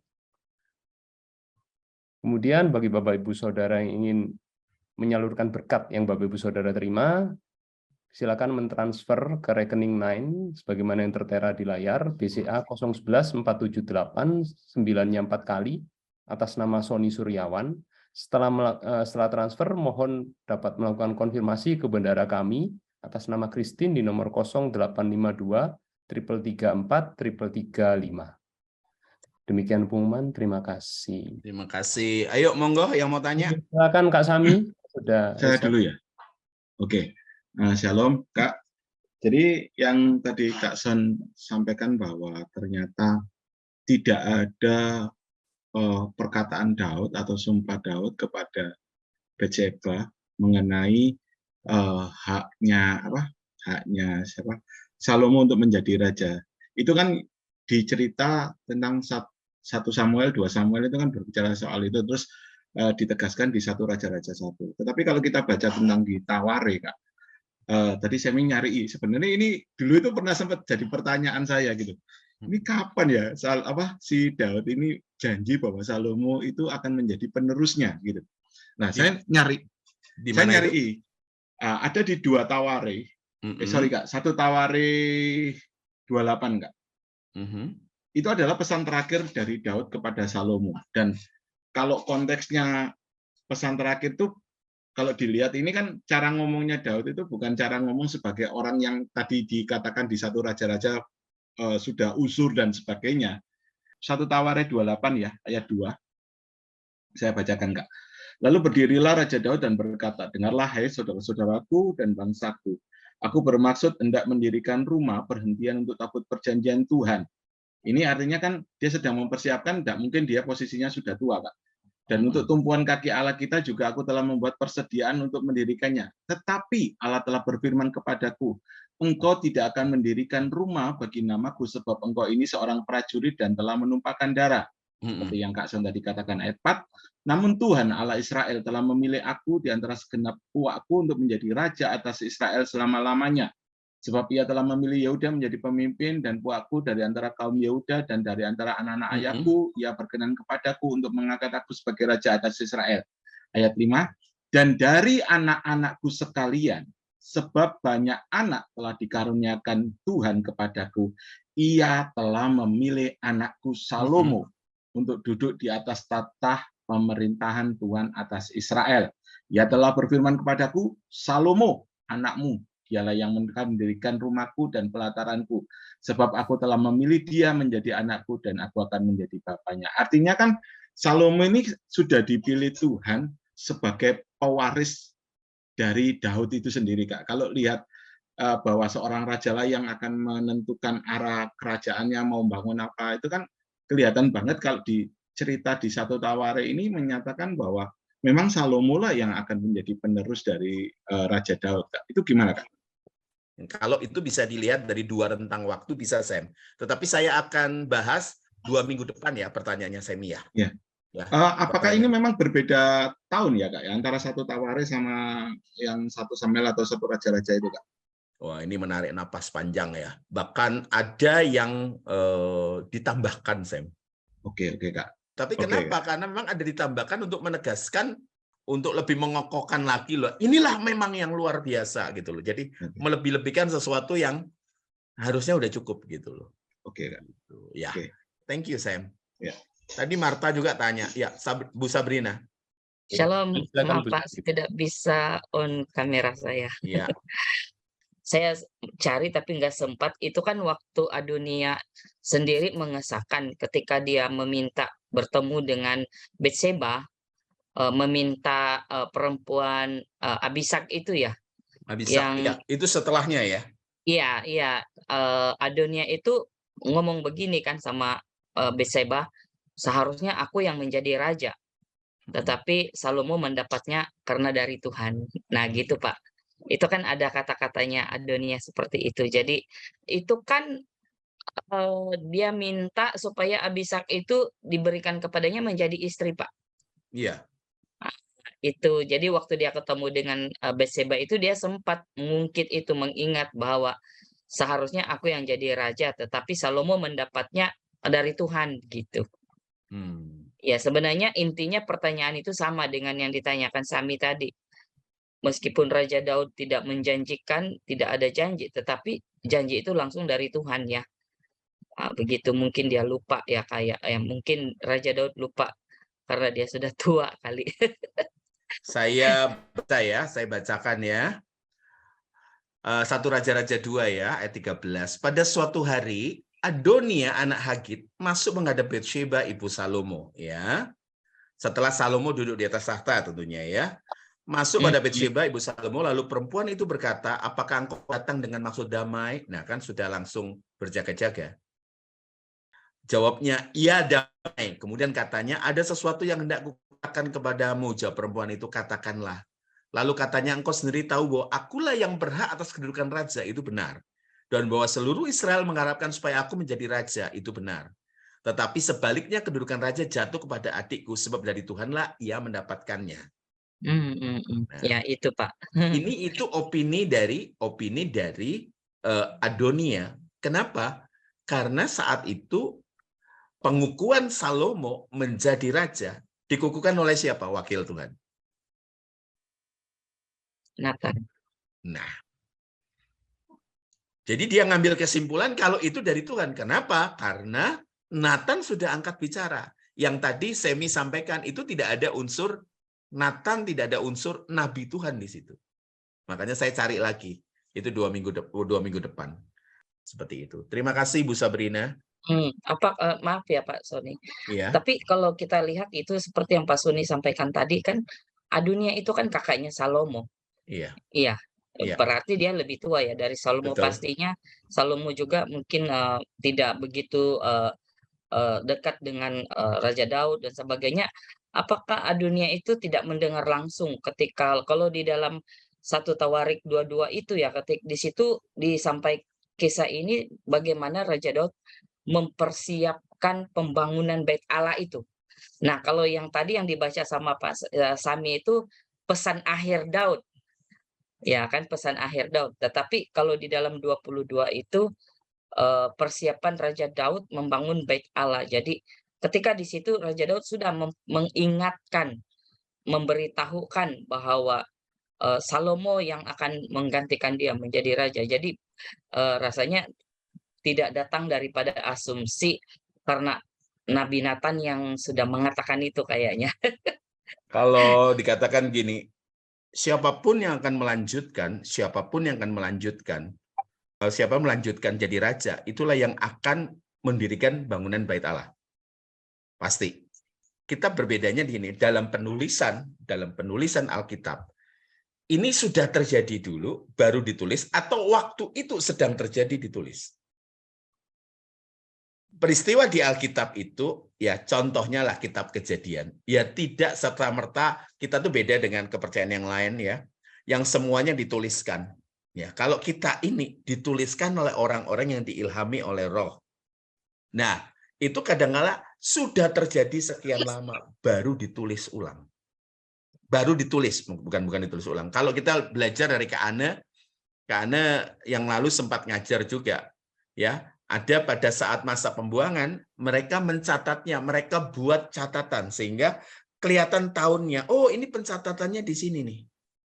Kemudian bagi Bapak Ibu Saudara yang ingin menyalurkan berkat yang Bapak Ibu Saudara terima, silakan mentransfer ke rekening 9 sebagaimana yang tertera di layar, BCA 011 478 9-nya 4 kali atas nama Sony Suryawan. Setelah transfer, mohon dapat melakukan konfirmasi ke bendara kami atas nama Christine di nomor 0852 334 335. Demikian pengumuman, terima kasih. Terima kasih. Ayo, monggo yang mau tanya. Silakan Kak Sami. Sudah. Saya dulu ya. Oke. Shalom, Kak. Jadi yang tadi Kak Son sampaikan bahwa ternyata tidak ada perkataan Daud atau sumpah Daud kepada Betseba mengenai haknya siapa? Salomo untuk menjadi raja. Itu kan dicerita tentang 1 Samuel, 2 Samuel itu kan berbicara soal itu, terus ditegaskan di 1 Raja-Raja 1. Tetapi kalau kita baca tentang di Taware, Kak, tadi saya nyari, sebenarnya ini dulu itu pernah sempat jadi pertanyaan saya gitu. Ini kapan ya si Daud ini janji bahwa Salomo itu akan menjadi penerusnya gitu. Nah, saya nyari ada di 2 Taware. Sorry Kak, 1 Taware 28 Kak. Itu adalah pesan terakhir dari Daud kepada Salomo. Dan kalau konteksnya pesan terakhir itu, kalau dilihat ini kan cara ngomongnya Daud itu bukan cara ngomong sebagai orang yang tadi dikatakan di 1 Raja-Raja sudah usur dan sebagainya. 1 Taware 28 ya, ayat 2. Saya bacakan Kak. Lalu berdirilah Raja Daud dan berkata, dengarlah hai saudara-saudaraku dan bangsaku. Aku bermaksud hendak mendirikan rumah perhentian untuk tabut perjanjian Tuhan. Ini artinya kan dia sedang mempersiapkan, tidak mungkin dia posisinya sudah tua, Kak. Dan untuk tumpuan kaki Allah kita juga aku telah membuat persediaan untuk mendirikannya. Tetapi Allah telah berfirman kepadaku, engkau tidak akan mendirikan rumah bagi namaku sebab engkau ini seorang prajurit dan telah menumpahkan darah. Seperti yang Kak Son tadi katakan ayat 4. Namun Tuhan Allah Israel telah memilih aku di antara segenap uakku untuk menjadi raja atas Israel selama-lamanya. Sebab ia telah memilih Yehuda menjadi pemimpin dan puakku dari antara kaum Yehuda dan dari antara anak-anak ayahku, ia berkenan kepadaku untuk mengangkat aku sebagai raja atas Israel. Ayat 5. Dan dari anak-anakku sekalian, sebab banyak anak telah dikaruniakan Tuhan kepadaku, ia telah memilih anakku Salomo untuk duduk di atas tatah pemerintahan Tuhan atas Israel. Ia telah berfirman kepadaku, Salomo, anakmu, dialah yang akan mendirikan rumahku dan pelataranku. Sebab aku telah memilih dia menjadi anakku dan aku akan menjadi bapaknya. Artinya kan Salomo ini sudah dipilih Tuhan sebagai pewaris dari Daud itu sendiri, Kak. Kalau lihat bahwa seorang raja lah yang akan menentukan arah kerajaannya mau bangun apa, itu kan kelihatan banget kalau di cerita di 1 Taware ini menyatakan bahwa memang Salomo lah yang akan menjadi penerus dari Raja Daud. Kak. Itu gimana, Kak? Kalau itu bisa dilihat dari 2 rentang waktu bisa, Sam. Tetapi saya akan bahas 2 minggu depan ya pertanyaannya Semi ya. Ya. Apakah ini memang berbeda tahun ya, Kak? Ya? Antara 1 Taware sama yang 1 Samuel atau 1 Raja-Raja itu, Kak? Wah, ini menarik napas panjang ya. Bahkan ada yang ditambahkan, Sam. Oke, Kak. Tapi kenapa? Karena memang ada ditambahkan untuk menegaskan, untuk lebih mengokohkan lagi loh. Inilah memang yang luar biasa gitu loh. Jadi melebih-lebihkan sesuatu yang harusnya udah cukup gitu loh. Oke, Kak. Ya. Thank you, Sam. Ya. Tadi Marta juga tanya. Ya, Bu Sabrina. Shalom, maaf Pak, tidak bisa on kamera saya. Ya. Saya cari tapi nggak sempat. Itu kan waktu Adonia sendiri mengesahkan ketika dia meminta bertemu dengan Betseba, meminta perempuan Abisak itu ya. Abisak, ya, itu setelahnya ya. Iya. Adonia itu ngomong begini kan sama Betseba, seharusnya aku yang menjadi raja. Tetapi Salomo mendapatnya karena dari Tuhan. Nah gitu Pak. Itu kan ada kata-katanya Adonia seperti itu. Jadi itu kan dia minta supaya Abisak itu diberikan kepadanya menjadi istri Pak. Iya. Itu. Jadi waktu dia ketemu dengan Betseba itu dia sempat mengungkit itu, mengingat bahwa seharusnya aku yang jadi raja. Tetapi Salomo mendapatnya dari Tuhan gitu. Ya sebenarnya intinya pertanyaan itu sama dengan yang ditanyakan Sami tadi. Meskipun Raja Daud tidak menjanjikan, tidak ada janji, tetapi janji itu langsung dari Tuhan ya. Nah, begitu mungkin dia lupa ya, kayak mungkin Raja Daud lupa karena dia sudah tua kali. Saya bacakan ya. 1 Raja-Raja 2 ya, ayat 13. Pada suatu hari Adonia anak Hagit masuk menghadap Betsheba ibu Salomo ya. Setelah Salomo duduk di atas tahta tentunya ya. Masuk pada Betsheba ibu Salomo, lalu perempuan itu berkata, apakah engkau datang dengan maksud damai? Nah kan sudah langsung berjaga-jaga. Jawabnya, iya damai. Kemudian katanya, ada sesuatu yang hendak kukatakan kepadamu. Jawab perempuan itu, katakanlah. Lalu katanya, engkau sendiri tahu bahwa akulah yang berhak atas kedudukan raja, itu benar. Dan bahwa seluruh Israel mengharapkan supaya aku menjadi raja, itu benar. Tetapi sebaliknya kedudukan raja jatuh kepada adikku, sebab dari Tuhanlah ia mendapatkannya. Nah, ya itu Pak. Ini itu opini dari Adonia. Kenapa? Karena saat itu pengukuhan Salomo menjadi raja dikukuhkan oleh siapa? Wakil Tuhan. Nathan. Nah, jadi dia ngambil kesimpulan kalau itu dari Tuhan. Kenapa? Karena Nathan sudah angkat bicara. Yang tadi Semi sampaikan itu tidak ada unsur Nathan, tidak ada unsur Nabi Tuhan di situ. Makanya saya cari lagi. Itu 2 minggu depan. Seperti itu. Terima kasih Bu Sabrina. Maaf ya Pak Sony. Iya. Tapi kalau kita lihat itu seperti yang Pak Sony sampaikan tadi kan, Adonia itu kan kakaknya Salomo. Iya. Iya. Berarti dia lebih tua ya dari Salomo. Betul. Pastinya Salomo juga mungkin tidak begitu dekat dengan Raja Daud dan sebagainya. Apakah Adonia itu tidak mendengar langsung ketika kalau di dalam 1 Tawarik 22 itu ya, di situ disampaikan kisah ini bagaimana Raja Daud mempersiapkan pembangunan Bait Allah itu. Nah, kalau yang tadi yang dibaca sama Pak Sami itu pesan akhir Daud. Ya kan, pesan akhir Daud. Tetapi kalau di dalam 22 itu persiapan Raja Daud membangun Bait Allah. Jadi ketika di situ Raja Daud sudah mengingatkan, memberitahukan bahwa Salomo yang akan menggantikan dia menjadi raja. Jadi rasanya tidak datang daripada asumsi karena Nabi Nathan yang sudah mengatakan itu kayaknya. Kalau dikatakan gini, siapapun yang akan melanjutkan jadi raja, itulah yang akan mendirikan bangunan Bait Allah. Pasti. Kita berbedanya di sini, dalam penulisan Alkitab, ini sudah terjadi dulu, baru ditulis, atau waktu itu sedang terjadi ditulis. Peristiwa di Alkitab itu, ya contohnya lah kitab Kejadian. Ya tidak serta-merta, kita tuh beda dengan kepercayaan yang lain ya, yang semuanya dituliskan. Ya, kalau kita ini dituliskan oleh orang-orang yang diilhami oleh Roh. Nah, itu kadang-kala sudah terjadi sekian lama, baru ditulis ulang. Baru ditulis, bukan ditulis ulang. Kalau kita belajar dari Kak Ane yang lalu sempat ngajar juga, ya ada pada saat masa pembuangan, mereka mencatatnya, mereka buat catatan sehingga kelihatan tahunnya. Oh, ini pencatatannya di sini nih,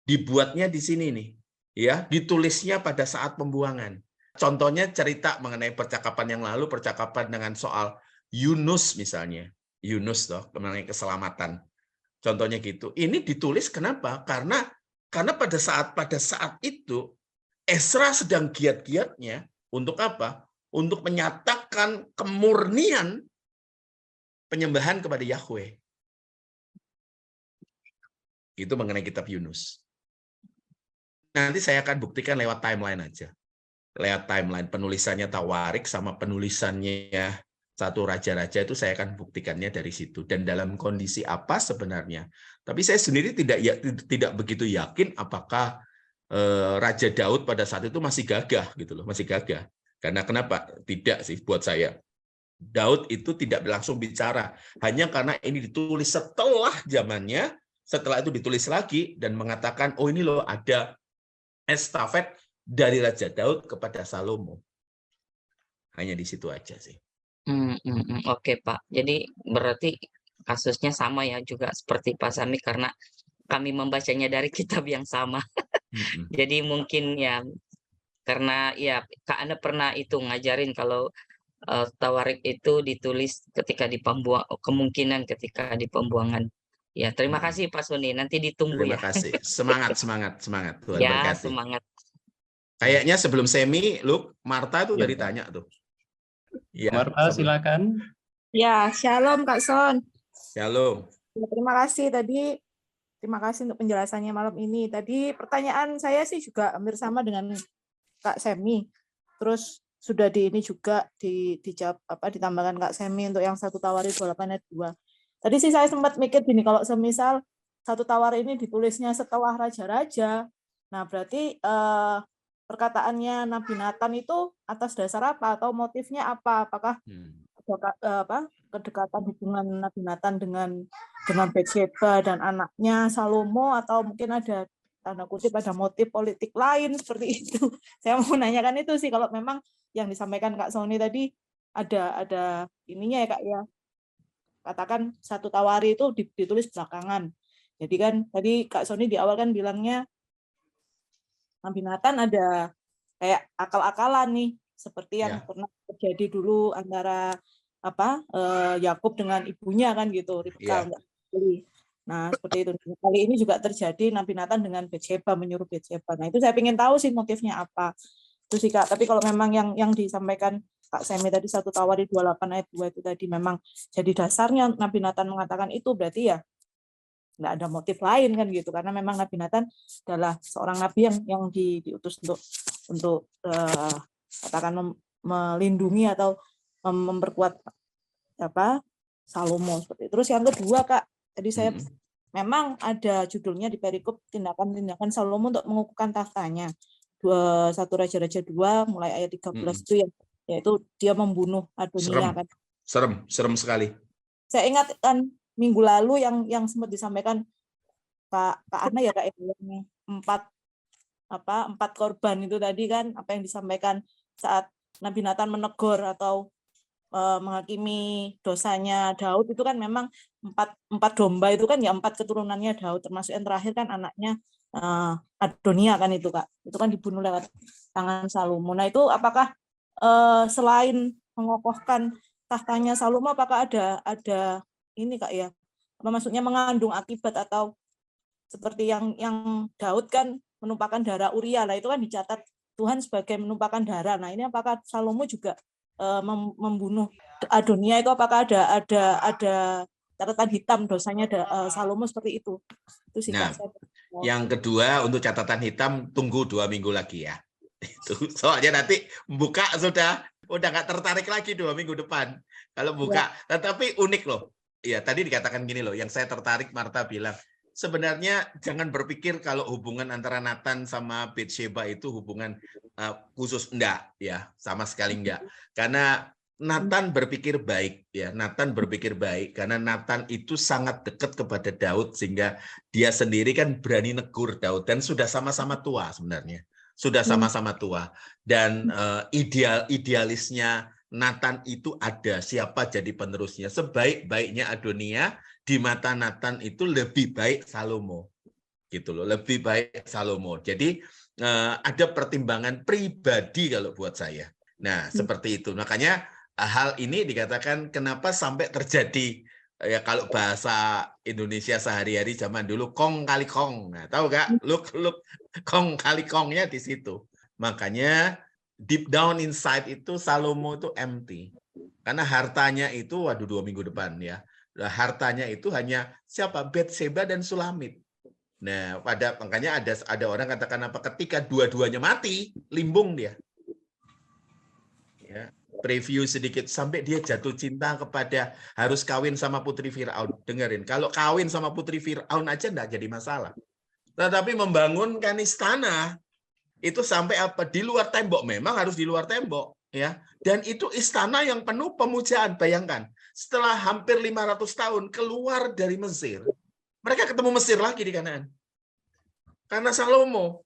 dibuatnya di sini nih, ya ditulisnya pada saat pembuangan. Contohnya cerita mengenai percakapan yang lalu, percakapan dengan soal Yunus misalnya, Yunus toh mengenai keselamatan. Contohnya gitu. Ini ditulis kenapa? Karena pada saat itu Ezra sedang giat-giatnya untuk apa? Untuk menyatakan kemurnian penyembahan kepada Yahweh. Itu mengenai kitab Yunus. Nanti saya akan buktikan lewat timeline aja. Lewat timeline penulisannya Tawarik sama penulisannya satu raja-raja itu saya akan buktikannya dari situ dan dalam kondisi apa sebenarnya. Tapi saya sendiri tidak begitu yakin apakah Raja Daud pada saat itu masih gagah gitu loh, masih gagah. Karena kenapa? Tidak sih buat saya. Daud itu tidak langsung bicara, hanya karena ini ditulis setelah zamannya, setelah itu ditulis lagi dan mengatakan, oh ini loh ada estafet dari Raja Daud kepada Salomo. Hanya di situ aja sih. Oke Pak, jadi berarti kasusnya sama ya juga seperti Pak Sami karena kami membacanya dari kitab yang sama. Jadi mungkin ya karena ya Kak Ana pernah itu ngajarin kalau Tawarik itu ditulis ketika di kemungkinan ketika di pembuangan. Ya terima kasih Pak Suni, nanti ditunggu Terima ya. kasih. Semangat. Tuhan Ya berkati. semangat. Kayaknya sebelum semi, Luke, Marta tuh Ya, tadi tanya tuh. Ya, Marta silakan. Ya, shalom Kak Son. Shalom. Ya, terima kasih tadi. Terima kasih untuk penjelasannya malam ini. Tadi pertanyaan saya sih juga hampir sama dengan Kak Semi. Terus sudah ini juga dijawab ditambahkan Kak Semi untuk yang 1 Tawarik 28 ayat 2. Tadi sih saya sempat mikir gini, kalau semisal 1 Tawarik ini ditulisnya setelah raja-raja, nah berarti perkataannya Nabi Nathan itu atas dasar apa atau motifnya apa? Apakah kedekatan hubungan Nabi Nathan dengan Batsheba dan anaknya Salomo, atau mungkin ada tanda kutip ada motif politik lain seperti itu. Saya mau menanyakan itu sih, kalau memang yang disampaikan Kak Sony tadi ada ininya ya Kak ya. Katakan 1 Tawarik itu ditulis belakangan. Jadi kan tadi Kak Sony di awal kan bilangnya Nabi Nathan ada kayak akal-akalan nih, seperti yang pernah terjadi dulu antara Yakub dengan ibunya kan gitu, Ribka. Nah seperti itu. Kali ini juga terjadi Nabi Nathan dengan Batsheba, menyuruh Batsheba. Nah itu saya ingin tahu sih motifnya apa. Itu sih Kak. Tapi kalau memang yang disampaikan Kak Semi tadi 1 Tawarik 28 ayat 2 itu tadi memang jadi dasarnya Nabi Nathan mengatakan itu, berarti ya nggak ada motif lain kan gitu, karena memang Nabi Nathan adalah seorang nabi yang diutus untuk katakan melindungi atau memperkuat Salomo seperti itu. Terus yang kedua Kak, tadi saya memang ada judulnya di perikop tindakan-tindakan Salomo untuk mengukuhkan tahtanya. 1 Raja-Raja 2 mulai ayat 13 itu yaitu dia membunuh Adonia kan. Serem sekali. Saya ingat kan minggu lalu yang sempat disampaikan Kak Ana ya Kak, yang 4 korban itu tadi kan, apa yang disampaikan saat Nabi Nathan menegur atau menghakimi dosanya Daud itu kan memang 4 domba itu kan ya 4 keturunannya Daud, termasuk yang terakhir kan anaknya Adonia kan itu Kak, itu kan dibunuh lewat tangan Salomo. Nah itu apakah selain mengokohkan tahtanya Salomo, apakah ada ini Kak ya, apa maksudnya mengandung akibat, atau seperti yang Daud kan menumpahkan darah Uria, lah itu kan dicatat Tuhan sebagai menumpahkan darah. Nah ini apakah Salomo juga membunuh Adonia, itu apakah ada catatan hitam dosanya Salomo seperti itu? Itu sih Nah, Kak. yang kedua untuk catatan hitam tunggu 2 minggu lagi ya. Itu soalnya nanti buka udah nggak tertarik lagi 2 minggu depan kalau buka. Ya. Tetapi unik loh. Ya tadi dikatakan gini loh. Yang saya tertarik, Marta bilang sebenarnya jangan berpikir kalau hubungan antara Nathan sama Bathsheba itu hubungan khusus, enggak ya, sama sekali enggak. Karena Nathan berpikir baik ya, Nathan berpikir baik karena Nathan itu sangat dekat kepada Daud sehingga dia sendiri kan berani negur Daud dan sudah sama-sama tua sebenarnya. Sudah sama-sama tua dan idealisnya Nathan itu ada, siapa jadi penerusnya. Sebaik-baiknya Adonia, di mata Nathan itu lebih baik Salomo. Gitu loh, lebih baik Salomo. Jadi ada pertimbangan pribadi kalau buat saya. Nah, seperti itu. Makanya hal ini dikatakan kenapa sampai terjadi ya kalau bahasa Indonesia sehari-hari zaman dulu kong kali kong. Nah, tahu gak? Look kong kali kongnya di situ. Makanya deep down inside itu Salomo itu empty. Karena hartanya itu 2 minggu depan ya. Hartanya itu hanya siapa? Bathsheba dan Sulamit. Nah, makanya ada orang katakan apa, ketika dua-duanya mati, limbung dia. Ya, preview sedikit sampai dia jatuh cinta kepada harus kawin sama putri Firaun. Dengerin, kalau kawin sama putri Firaun aja enggak jadi masalah. Tetapi membangunkan istana itu sampai apa? Di luar tembok, memang harus di luar tembok, ya. Dan itu istana yang penuh pemujaan. Bayangkan, setelah hampir 500 tahun keluar dari Mesir, mereka ketemu Mesir lagi di Kanaan. Karena Salomo,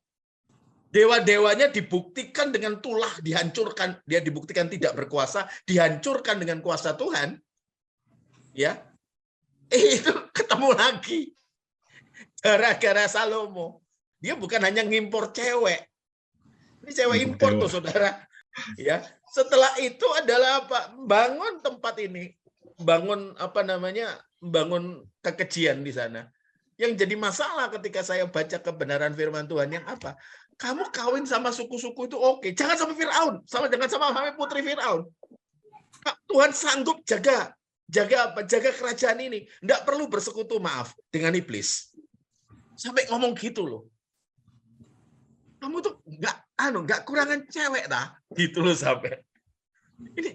dewa-dewanya dibuktikan dengan tulah, dihancurkan. Dia dibuktikan tidak berkuasa, dihancurkan dengan kuasa Tuhan. Ya, itu ketemu lagi. Gara-gara Salomo. Dia bukan hanya ngimpor cewek. Ini cewek impor tuh, saudara. Ya, setelah itu adalah apa? Bangun tempat ini, bangun bangun kekejian di sana. Yang jadi masalah ketika saya baca kebenaran firman Tuhan yang apa? Kamu kawin sama suku-suku itu oke, jangan sama Firaun, jangan sama putri Firaun. Tuhan sanggup jaga kerajaan ini, enggak perlu bersekutu dengan iblis. Sampai ngomong gitu loh. Kamu tuh enggak kurangan cewek dah, gitu loh sampai. Ini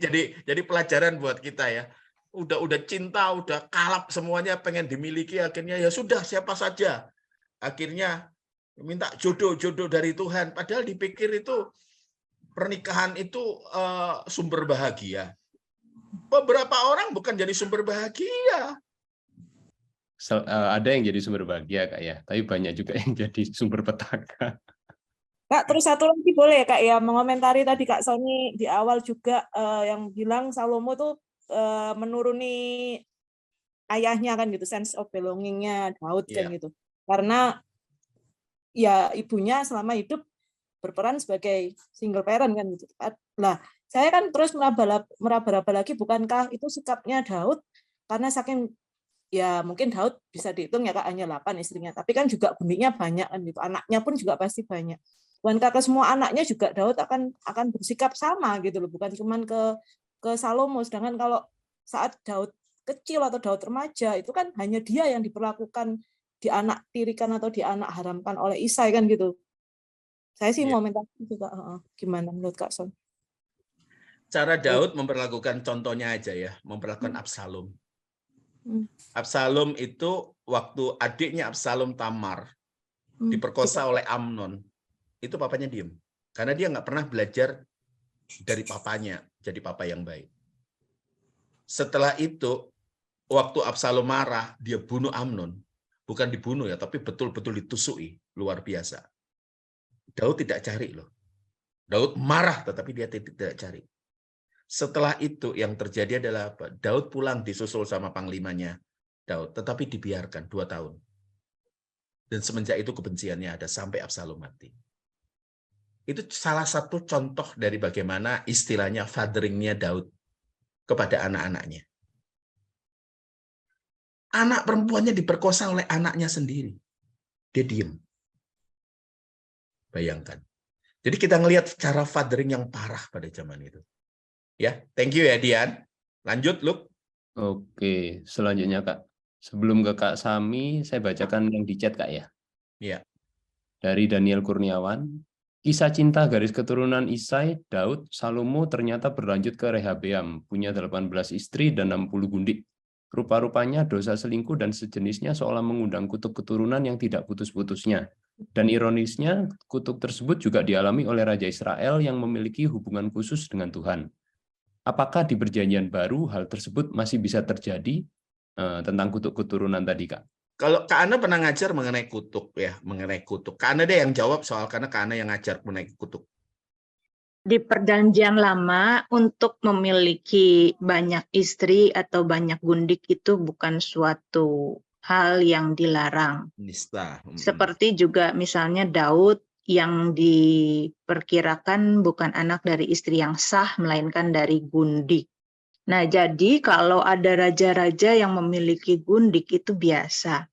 jadi pelajaran buat kita ya. Udah cinta, udah kalap semuanya pengen dimiliki, akhirnya ya sudah siapa saja. Akhirnya minta jodoh dari Tuhan, padahal dipikir itu pernikahan itu sumber bahagia. Beberapa orang bukan jadi sumber bahagia. Ada yang jadi sumber bahagia Kak ya, tapi banyak juga yang jadi sumber petaka. Kak, terus satu lagi boleh Kak ya, mengomentari tadi Kak Sony di awal juga yang bilang Salomo tuh menuruni ayahnya kan gitu, sense of belonging-nya Daud kan gitu. Karena ya ibunya selama hidup berperan sebagai single parent kan gitu. Nah, saya kan terus meraba-raba lagi, bukankah itu sikapnya Daud karena saking ya mungkin Daud bisa dihitung ya Kak hanya 8 istrinya, tapi kan juga bunyinya banyak kan gitu. Anaknya pun juga pasti banyak. Bukankah ke semua anaknya juga Daud akan bersikap sama gitu loh, bukan cuma ke Salomo. Sedangkan kalau saat Daud kecil atau Daud remaja itu kan hanya dia yang diperlakukan dianak tirikan atau dianak haramkan oleh Isai kan gitu. Saya sih mau minta itu Kak. Gimana menurut Kak Son? Cara Daud memperlakukan contohnya aja ya, memperlakukan Absalom. Absalom itu waktu adiknya Absalom Tamar diperkosa oleh Amnon, itu papanya diem. Karena dia nggak pernah belajar dari papanya jadi papa yang baik. Setelah itu, waktu Absalom marah, dia bunuh Amnon. Bukan dibunuh ya, tapi betul-betul ditusui. Luar biasa. Daud tidak cari loh. Daud marah, tetapi dia tidak cari. Setelah itu yang terjadi adalah apa? Daud pulang disusul sama panglimanya Daud, tetapi dibiarkan 2 tahun. Dan semenjak itu kebenciannya ada sampai Absalom mati. Itu salah satu contoh dari bagaimana istilahnya fatheringnya Daud kepada anak-anaknya. Anak perempuannya diperkosa oleh anaknya sendiri. Dia diem. Bayangkan. Jadi kita ngelihat cara fathering yang parah pada zaman itu. Ya, thank you ya Dian. Lanjut, Luk. Oke, selanjutnya Kak. Sebelum ke Kak Sami, saya bacakan yang di chat Kak ya. Ya. Dari Daniel Kurniawan, kisah cinta garis keturunan Isai, Daud, Salomo ternyata berlanjut ke Rehabeam, punya 18 istri dan 60 gundik. Rupa-rupanya dosa selingkuh dan sejenisnya seolah mengundang kutuk keturunan yang tidak putus-putusnya. Dan ironisnya, kutuk tersebut juga dialami oleh Raja Israel yang memiliki hubungan khusus dengan Tuhan. Apakah di Perjanjian Baru hal tersebut masih bisa terjadi tentang kutuk keturunan tadi, Kak? Kalau Kak Ana pernah ngajar mengenai kutuk ya, mengenai kutuk. Kak Ana deh yang jawab soal karena Kak Ana yang ngajar mengenai kutuk. Di Perjanjian Lama untuk memiliki banyak istri atau banyak gundik itu bukan suatu hal yang dilarang. Nista. Seperti juga misalnya Daud yang diperkirakan bukan anak dari istri yang sah, melainkan dari gundik. Nah, jadi kalau ada raja-raja yang memiliki gundik itu biasa.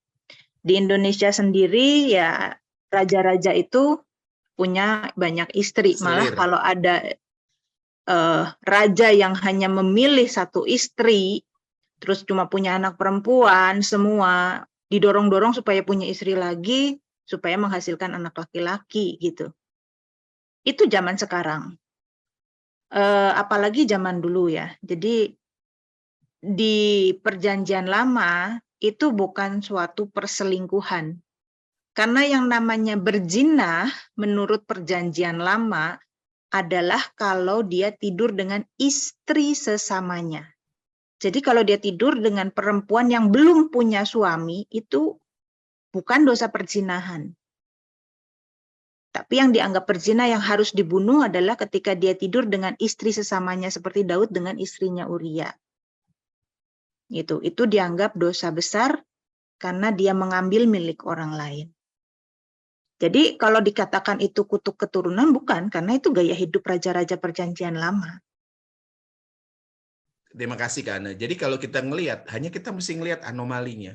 Di Indonesia sendiri ya raja-raja itu punya banyak istri. Malah kalau ada raja yang hanya memilih satu istri, terus cuma punya anak perempuan, semua didorong-dorong supaya punya istri lagi, supaya menghasilkan anak laki-laki gitu. Itu zaman sekarang. Apalagi zaman dulu ya. Jadi di Perjanjian Lama itu bukan suatu perselingkuhan. Karena yang namanya berzina menurut Perjanjian Lama adalah kalau dia tidur dengan istri sesamanya. Jadi kalau dia tidur dengan perempuan yang belum punya suami itu bukan dosa perzinahan. Tapi yang dianggap perzina yang harus dibunuh adalah ketika dia tidur dengan istri sesamanya seperti Daud dengan istrinya Uria. Itu dianggap dosa besar karena dia mengambil milik orang lain. Jadi kalau dikatakan itu kutuk keturunan bukan, karena itu gaya hidup raja-raja Perjanjian Lama. Terima kasih Kak Ana. Jadi kalau kita ngelihat, hanya kita mesti ngelihat anomalinya.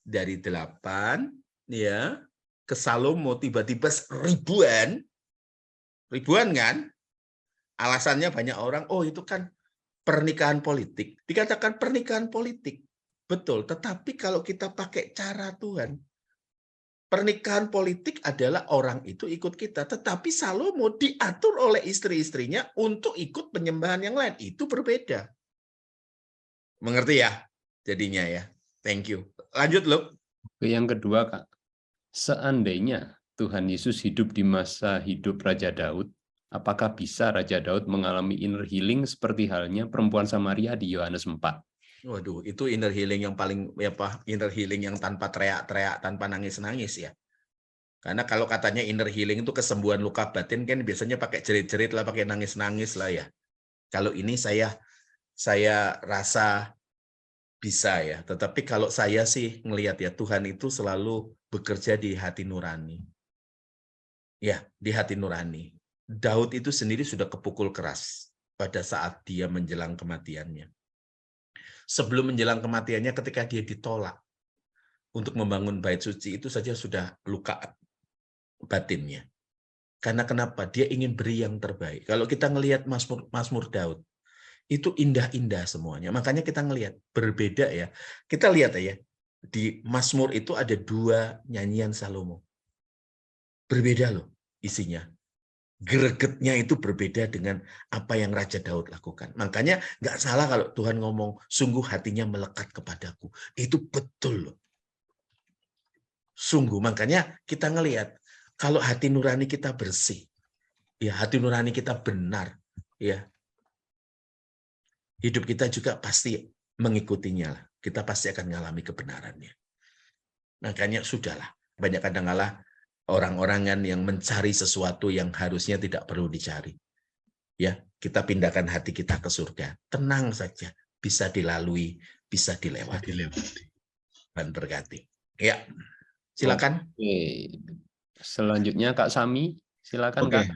Dari 8 ya ke Salomo tiba-tiba ribuan kan? Alasannya banyak orang, oh itu kan pernikahan politik. Dikatakan pernikahan politik. Betul, tetapi kalau kita pakai cara Tuhan, pernikahan politik adalah orang itu ikut kita, tetapi Salomo diatur oleh istri-istrinya untuk ikut penyembahan yang lain. Itu berbeda. Mengerti ya? Jadinya ya. Thank you. Lanjut, Luk. Yang kedua, Kak. Seandainya Tuhan Yesus hidup di masa hidup Raja Daud, apakah bisa Raja Daud mengalami inner healing seperti halnya perempuan Samaria di Yohanes 4? Waduh, itu inner healing yang paling inner healing yang tanpa teriak-teriak, tanpa nangis-nangis ya. Karena kalau katanya inner healing itu kesembuhan luka batin kan biasanya pakai jerit-jerit lah, pakai nangis-nangis lah ya. Kalau ini saya rasa bisa ya. Tetapi kalau saya sih ngelihat ya Tuhan itu selalu bekerja di hati nurani. Ya, di hati nurani. Daud itu sendiri sudah kepukul keras pada saat dia menjelang kematiannya. Sebelum menjelang kematiannya ketika dia ditolak untuk membangun bait suci itu saja sudah luka batinnya. Karena kenapa? Dia ingin beri yang terbaik. Kalau kita ngelihat Mazmur Daud, itu indah-indah semuanya. Makanya kita ngelihat berbeda ya. Kita lihat ya, di Mazmur itu ada 2 nyanyian Salomo. Berbeda loh isinya. gregetnya itu berbeda dengan apa yang Raja Daud lakukan. Makanya nggak salah kalau Tuhan ngomong, sungguh hatinya melekat kepadaku. Itu betul loh. Sungguh, makanya kita ngelihat, kalau hati nurani kita bersih, ya hati nurani kita benar, ya hidup kita juga pasti mengikutinya. Kita pasti akan mengalami kebenarannya. Makanya sudahlah, banyak kadang-kala orang-orang yang mencari sesuatu yang harusnya tidak perlu dicari. Ya, kita pindahkan hati kita ke surga. Tenang saja, bisa dilalui, bisa dilewati. Dan berkati. Ya, silakan. Oke. Selanjutnya Kak Sami, silakan Kak.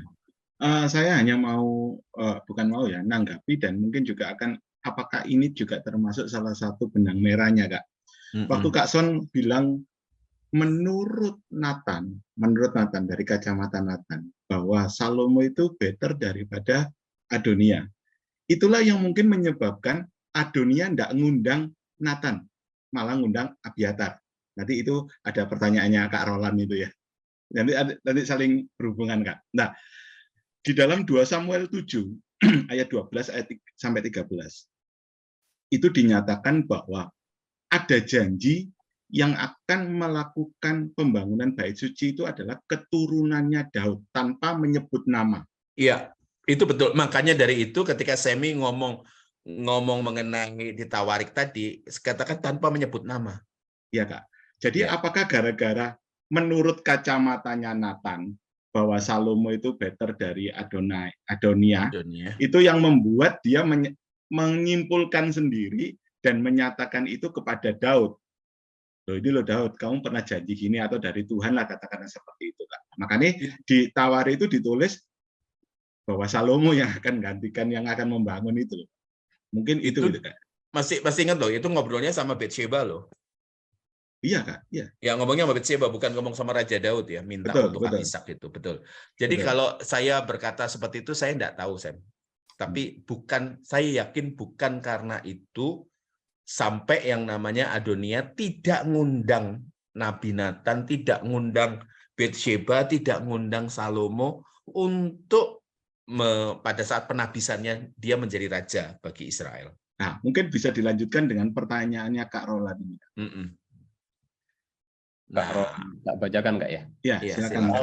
Saya hanya mau, bukan mau ya, nanggapi dan mungkin juga akan, apakah ini juga termasuk salah satu benang merahnya, Kak? Waktu Kak Son bilang, menurut Nathan dari kacamata Nathan, bahwa Salomo itu better daripada Adonia. Itulah yang mungkin menyebabkan Adonia tidak ngundang Nathan, malah ngundang Abiatar. Nanti itu ada pertanyaannya Kak Roland itu ya. Nanti saling berhubungan, Kak. Nah, di dalam 2 Samuel 7 ayat 12 sampai 13 itu dinyatakan bahwa ada janji yang akan melakukan pembangunan bait suci itu adalah keturunannya Daud tanpa menyebut nama. Iya, itu betul. Makanya dari itu ketika Semi ngomong mengenai di Tawarik tadi, katakan tanpa menyebut nama. Iya, Kak. Jadi apakah gara-gara menurut kacamatanya Nathan bahwa Salomo itu better dari Adonia, itu yang membuat dia menyimpulkan sendiri dan menyatakan itu kepada Daud. Loh, ini loh Daud, kamu pernah janji gini atau dari Tuhan lah, katakanlah seperti itu, Kak. Makanya di Tawari itu ditulis bahwa Salomo yang akan gantikan, yang akan membangun itu. Mungkin itu gitu, Kak. Masih ingat loh, itu ngobrolnya sama Betsheba loh. Iya, Kak. Iya. Ya ngomongnya sama Betsheba, bukan ngomong sama Raja Daud ya, minta untuk Abisak itu, betul. Jadi kalau saya berkata seperti itu, saya enggak tahu, Sam. Tapi saya yakin bukan karena itu sampai yang namanya Adonia tidak ngundang Nabi Nathan, tidak ngundang Betsheba, tidak ngundang Salomo untuk pada saat penabisannya dia menjadi raja bagi Israel. Nah, mungkin bisa dilanjutkan dengan pertanyaannya Kak Roland ini. Kak Roland, tak bacakan Kak ya? Ya, silakan.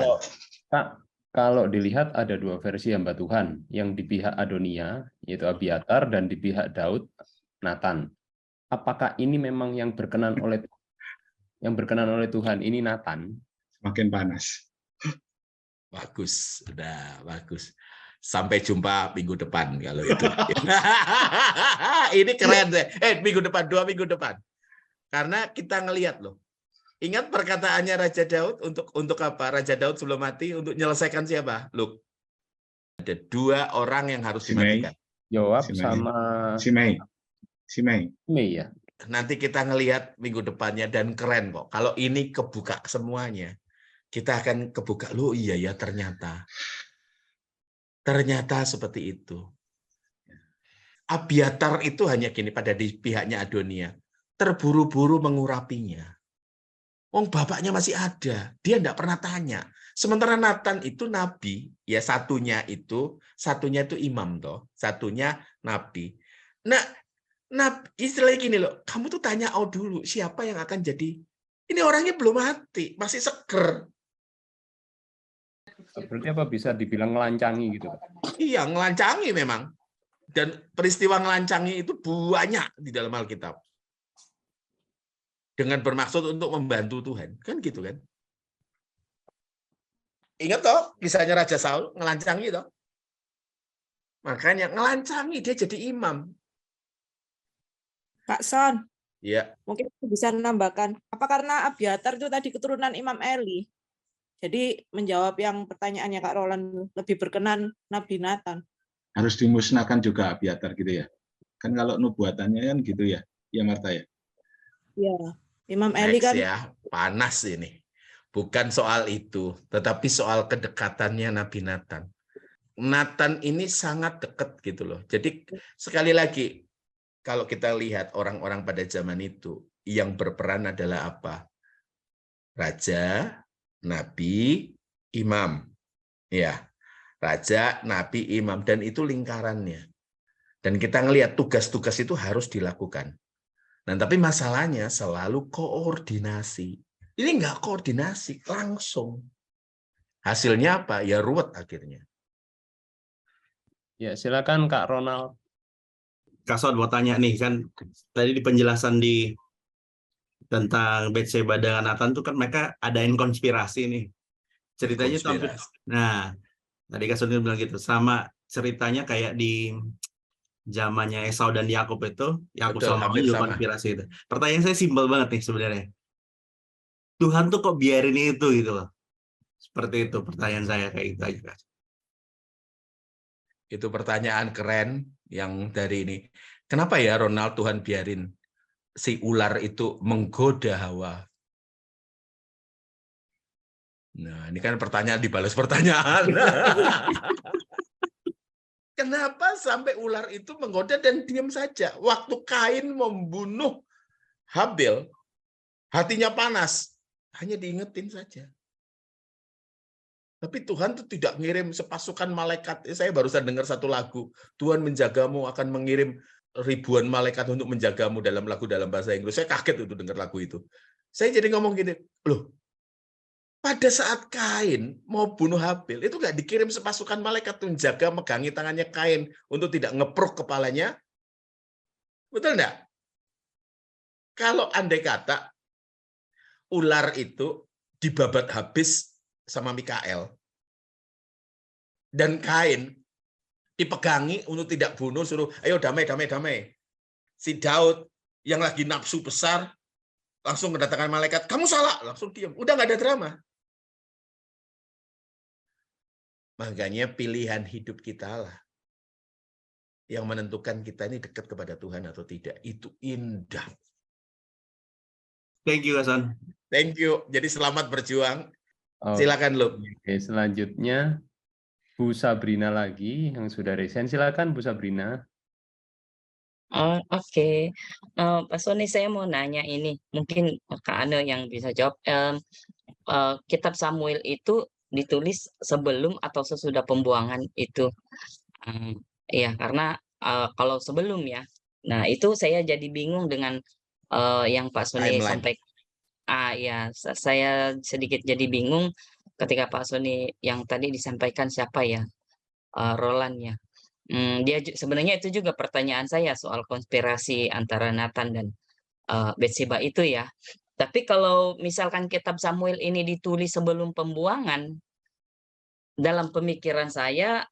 Kalau dilihat ada 2 versi hamba Tuhan, yang di pihak Adonia, yaitu Abiatar, dan di pihak Daud, Nathan. Apakah ini memang yang berkenan oleh Tuhan? Ini Nathan. Semakin panas. Bagus, udah bagus. Sampai jumpa minggu depan kalau itu. Ini keren deh. Minggu depan, 2 minggu depan. Karena kita ngelihat loh. Ingat perkataannya Raja Daud untuk apa? Raja Daud sebelum mati untuk menyelesaikan siapa? Look. Ada 2 orang yang harus dimatikan. Yoab sama Simei ya. Nanti kita ngelihat minggu depannya dan keren kok. Kalau ini kebuka semuanya, kita akan kebuka. Loh iya ya ternyata seperti itu. Abiatar itu hanya gini pada di pihaknya Adonia, terburu-buru mengurapinya. Bapaknya masih ada, dia enggak pernah tanya. Sementara Nathan itu nabi, ya satunya itu imam toh, satunya nabi. Nah, istilahnya gini loh, kamu tuh tanya dulu siapa yang akan jadi. Ini orangnya belum mati, masih seger. Berarti apa bisa dibilang ngelancangi gitu? Iya, ngelancangi memang. Dan peristiwa ngelancangi itu banyak di dalam Alkitab. Dengan bermaksud untuk membantu Tuhan, kan gitu kan? Ingat toh, kisahnya Raja Saul ngelancangi toh. Makanya ngelancangi dia jadi imam. Kak Son, ya. Mungkin bisa menambahkan, apa karena Abiatar itu tadi keturunan Imam Eli? Jadi menjawab yang pertanyaannya Kak Roland, lebih berkenan Nabi Nathan. Harus dimusnahkan juga Abiatar gitu ya? Kan kalau nubuatannya kan gitu ya, ya Marta ya? Ya, Imam Eli kan. Ya, panas ini. Bukan soal itu, tetapi soal kedekatannya Nabi Nathan. Nathan ini sangat dekat gitu loh. Jadi sekali lagi, kalau kita lihat orang-orang pada zaman itu, yang berperan adalah apa? Raja, nabi, imam. Ya. Raja, nabi, imam, dan itu lingkarannya. Dan kita ngelihat tugas-tugas itu harus dilakukan. Nah, tapi masalahnya selalu koordinasi. Ini nggak koordinasi, langsung. Hasilnya apa? Ya ruwet akhirnya. Ya, silakan Kak Ronald. Kak Son mau tanya nih, kan tadi di penjelasan tentang Bathsheba dengan Nathan tuh kan mereka adain konspirasi nih. Ceritanya tuh hampir, nah tadi Kak Son bilang gitu, sama ceritanya kayak di zamannya Esau dan Yakub itu, Yakub sama hampir juga sama. konspirasi itu. Pertanyaan saya simpel banget nih sebenarnya. Tuhan tuh kok biarin itu gitu loh. Seperti itu pertanyaan saya, kayak gitu aja Kak. Itu pertanyaan keren yang dari ini. Kenapa ya Ronald Tuhan biarin si ular itu menggoda Hawa? Nah, ini kan pertanyaan dibalas pertanyaan. Kenapa sampai ular itu menggoda dan diam saja? Waktu Kain membunuh Habil, hatinya panas. Hanya diingetin saja. Tapi Tuhan tuh tidak ngirim sepasukan malaikat. Saya barusan dengar satu lagu. Tuhan menjagamu, akan mengirim ribuan malaikat untuk menjagamu, dalam lagu dalam bahasa Inggris. Saya kaget itu dengar lagu itu. Saya jadi ngomong gini, loh, pada saat Kain mau bunuh Habil, itu nggak dikirim sepasukan malaikat untuk menjaga, megangi tangannya Kain untuk tidak ngepruk kepalanya? Betul nggak? Kalau andai kata ular itu dibabat habis sama Mikael, dan Kain dipegangi untuk tidak bunuh, suruh ayo damai, damai, damai. Si Daud yang lagi nafsu besar langsung mendatangkan malaikat, kamu salah, langsung diam, udah nggak ada drama. Makanya pilihan hidup kita lah yang menentukan kita ini dekat kepada Tuhan atau tidak. Itu indah. Thank you Kak Son. Thank you. Jadi selamat berjuang. Oh, Silakan Lu. Oke, selanjutnya Bu Sabrina lagi yang sudah resign. Silakan Bu Sabrina. Oke. Pak Sony, saya mau nanya ini, mungkin Kak Ane yang bisa jawab. Kitab Samuel itu ditulis sebelum atau sesudah pembuangan itu? Iya, karena kalau sebelum ya, nah itu saya jadi bingung dengan yang Pak Sony Timeline. sampaikan. Ya, saya sedikit jadi bingung ketika Pak Sony yang tadi disampaikan siapa ya, Roland ya. Dia sebenarnya itu juga pertanyaan saya soal konspirasi antara Nathan dan Bathsheba itu ya. Tapi kalau misalkan kitab Samuel ini ditulis sebelum pembuangan, dalam pemikiran saya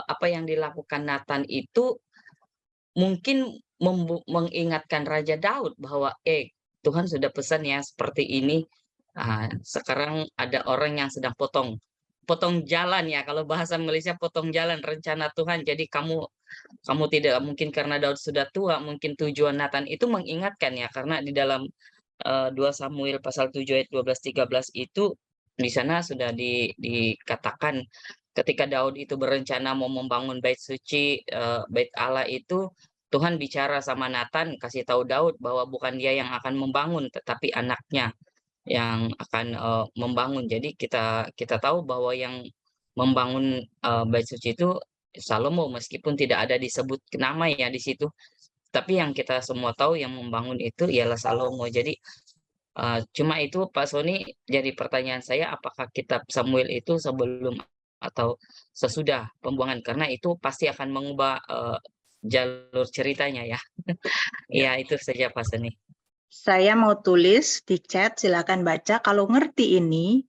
apa yang dilakukan Nathan itu mungkin mengingatkan Raja Daud bahwa Tuhan sudah pesan ya seperti ini. Sekarang ada orang yang sedang potong jalan ya, kalau bahasa Malaysia potong jalan rencana Tuhan. Jadi kamu tidak mungkin, karena Daud sudah tua, mungkin tujuan Nathan itu mengingatkan ya, karena di dalam 2 Samuel pasal 7 ayat 12-13 itu di sana sudah dikatakan ketika Daud itu berencana mau membangun bait suci, bait Allah itu, Tuhan bicara sama Nathan, kasih tahu Daud bahwa bukan dia yang akan membangun tetapi anaknya yang akan membangun. Jadi kita tahu bahwa yang membangun bait suci itu Salomo, meskipun tidak ada disebut nama ya di situ. Tapi yang kita semua tahu yang membangun itu ialah Salomo. Jadi cuma itu Pak Sony, jadi pertanyaan saya, apakah kitab Samuel itu sebelum atau sesudah pembuangan? Karena itu pasti akan mengubah jalur ceritanya ya. Ya, itu saja Pak Sony. Saya mau tulis di chat, silakan baca. Kalau ngerti ini,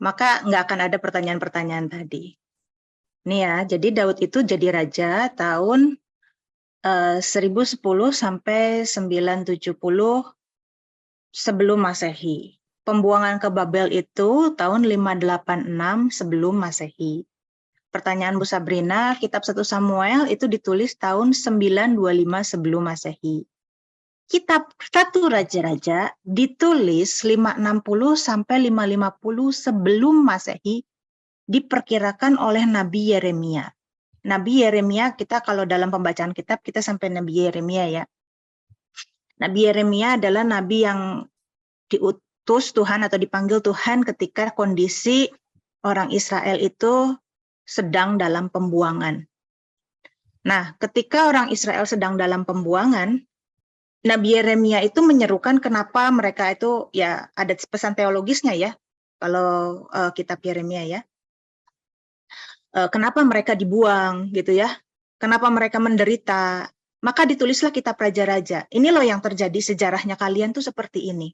maka nggak akan ada pertanyaan-pertanyaan tadi. Nih ya, jadi Daud itu jadi raja tahun 1010 sampai 970 sebelum Masehi. Pembuangan ke Babel itu tahun 586 sebelum Masehi. Pertanyaan Bu Sabrina, kitab 1 Samuel itu ditulis tahun 925 sebelum Masehi. Kitab 1 Raja-Raja ditulis 560 sampai 550 sebelum Masehi, diperkirakan oleh Nabi Yeremia. Nabi Yeremia, kita kalau dalam pembacaan kitab kita sampai Nabi Yeremia ya. Nabi Yeremia adalah nabi yang diutus Tuhan atau dipanggil Tuhan ketika kondisi orang Israel itu sedang dalam pembuangan. Nah, ketika orang Israel sedang dalam pembuangan, Nabi Yeremia itu menyerukan kenapa mereka itu, ya ada pesan teologisnya ya, kalau kitab Yeremia ya. Kenapa mereka dibuang gitu ya, kenapa mereka menderita, maka ditulislah kitab Raja-Raja. Ini loh yang terjadi, sejarahnya kalian tuh seperti ini.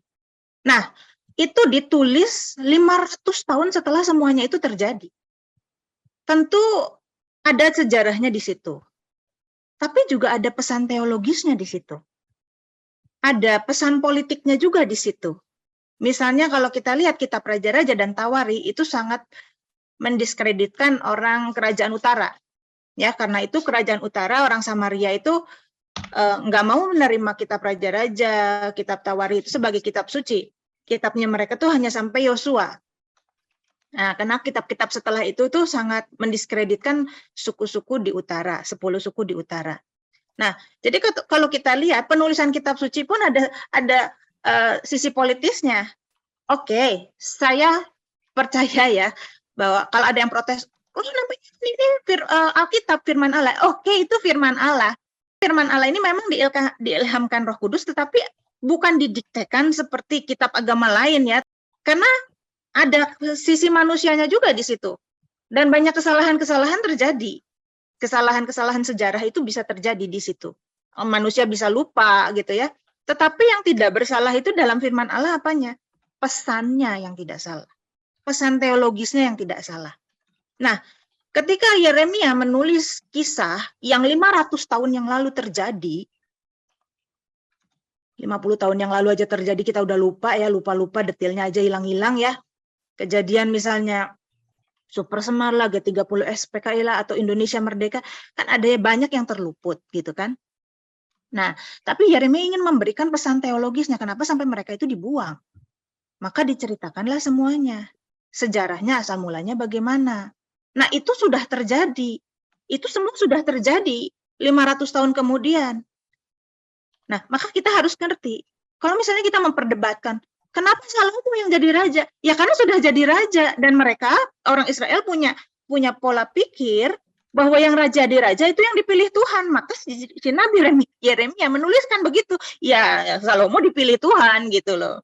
Nah, itu ditulis 500 tahun setelah semuanya itu terjadi. Tentu ada sejarahnya di situ. Tapi juga ada pesan teologisnya di situ. Ada pesan politiknya juga di situ. Misalnya kalau kita lihat kitab Raja-Raja dan Tawari itu sangat mendiskreditkan orang kerajaan utara. Ya, karena itu kerajaan utara, orang Samaria itu nggak mau menerima kitab Raja-Raja, kitab Tawari itu sebagai kitab suci. Kitabnya mereka tuh hanya sampai Yosua. Nah, karena kitab-kitab setelah itu tuh sangat mendiskreditkan suku-suku di utara, 10 suku di utara. Nah, jadi kalau kita lihat penulisan kitab suci pun ada sisi politisnya. Oke, saya percaya ya bahwa kalau ada yang protes, oh namanya ini Alkitab firman Allah. Oke, itu firman Allah. Firman Allah ini memang diilhamkan Roh Kudus, tetapi bukan didiktekan seperti kitab agama lain ya. Karena ada sisi manusianya juga di situ. Dan banyak kesalahan-kesalahan terjadi. Kesalahan-kesalahan sejarah itu bisa terjadi di situ. Manusia bisa lupa gitu ya. Tetapi yang tidak bersalah itu dalam firman Allah apanya? Pesannya yang tidak salah. Pesan teologisnya yang tidak salah. Nah, ketika Yeremia menulis kisah yang 500 tahun yang lalu terjadi, 50 tahun yang lalu aja terjadi, kita udah lupa ya, lupa-lupa detailnya aja hilang-hilang ya. Kejadian misalnya Super Semar lah, G30 SPKI lah, atau Indonesia Merdeka, kan ada banyak yang terluput gitu kan. Nah, tapi Yeremia ingin memberikan pesan teologisnya, kenapa sampai mereka itu dibuang. Maka diceritakanlah semuanya. Sejarahnya, asal mulanya bagaimana. Nah, itu sudah terjadi. Itu semua sudah terjadi 500 tahun kemudian. Nah, maka kita harus ngerti. Kalau misalnya kita memperdebatkan, kenapa Salomo yang jadi raja? Ya karena sudah jadi raja. Dan mereka, orang Israel punya pola pikir bahwa yang jadi raja itu yang dipilih Tuhan. Maka si Nabi Yeremia menuliskan begitu. Ya, Salomo dipilih Tuhan gitu loh.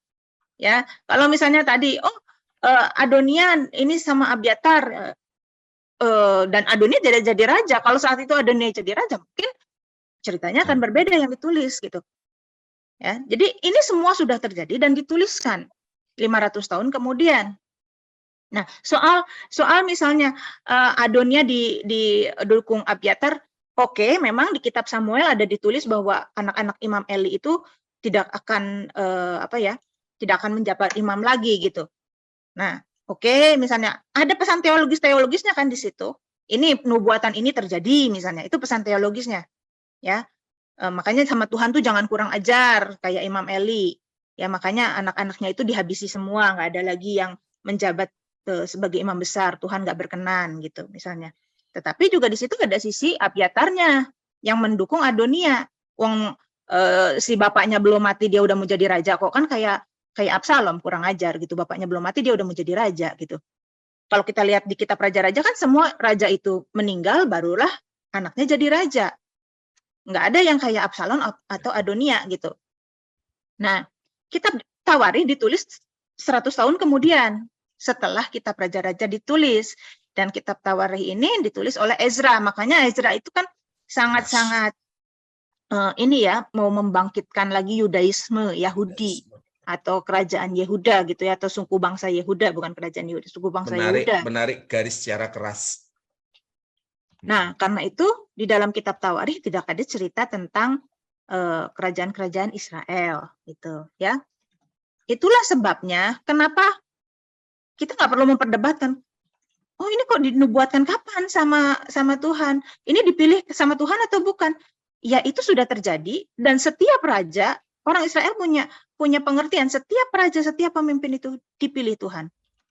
Ya, kalau misalnya tadi, Adonian ini sama Abiatar, dan Adonian jadi raja. Kalau saat itu Adonian jadi raja, mungkin ceritanya akan berbeda yang ditulis gitu. Ya, jadi ini semua sudah terjadi dan dituliskan 500 tahun kemudian. Nah, soal misalnya Adonia didukung Abiatar, oke, memang di kitab Samuel ada ditulis bahwa anak-anak Imam Eli itu tidak akan tidak akan menjabat imam lagi gitu. Nah, oke, misalnya ada pesan teologisnya kan di situ. Ini nubuatan ini terjadi misalnya, itu pesan teologisnya. Ya. Makanya sama Tuhan tuh jangan kurang ajar kayak Imam Eli. Ya, makanya anak-anaknya itu dihabisi semua, nggak ada lagi yang menjabat sebagai imam besar, Tuhan nggak berkenan gitu misalnya. Tetapi juga di situ ada sisi Abiatarnya yang mendukung Adonia. Si bapaknya belum mati dia udah mau jadi raja kok, kan kayak Absalom, kurang ajar gitu, bapaknya belum mati dia udah mau jadi raja gitu. Kalau kita lihat di kitab Raja-Raja kan semua raja itu meninggal barulah anaknya jadi raja. Nggak ada yang kayak Absalom atau Adonia gitu. Nah, kitab Tawari ditulis 100 tahun kemudian setelah kitab Raja-Raja ditulis, dan kitab Tawari ini ditulis oleh Ezra. Makanya Ezra itu kan sangat-sangat ini ya, mau membangkitkan lagi Yudaisme, Yahudi atau kerajaan Yehuda gitu ya, atau suku bangsa Yehuda, bukan kerajaan Yehuda, suku bangsa Yehuda. Menarik garis secara keras. Nah, karena itu di dalam kitab Tawarikh tidak ada cerita tentang kerajaan-kerajaan Israel gitu ya. Itulah sebabnya kenapa kita nggak perlu memperdebatkan, oh ini kok dinubuatkan kapan sama Tuhan? Ini dipilih sama Tuhan atau bukan? Ya itu sudah terjadi, dan setiap raja, orang Israel punya pengertian, setiap raja, setiap pemimpin itu dipilih Tuhan.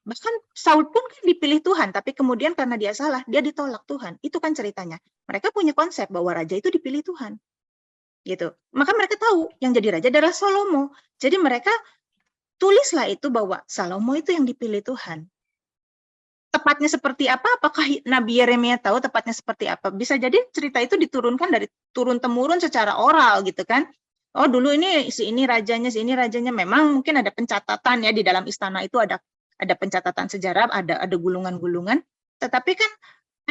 Bahkan Saul pun kan dipilih Tuhan, tapi kemudian karena dia salah, dia ditolak Tuhan. Itu kan ceritanya. Mereka punya konsep bahwa raja itu dipilih Tuhan. Gitu. Maka mereka tahu yang jadi raja adalah Salomo. Jadi mereka tulislah itu bahwa Salomo itu yang dipilih Tuhan. tepatnya seperti apa? Apakah Nabi Yeremia tahu tepatnya seperti apa? Bisa jadi cerita itu diturunkan dari turun-temurun secara oral gitu kan. Oh, dulu ini si ini rajanya, si ini rajanya. Memang mungkin ada pencatatan ya di dalam istana itu ada pencatatan sejarah, ada gulungan-gulungan. Tetapi kan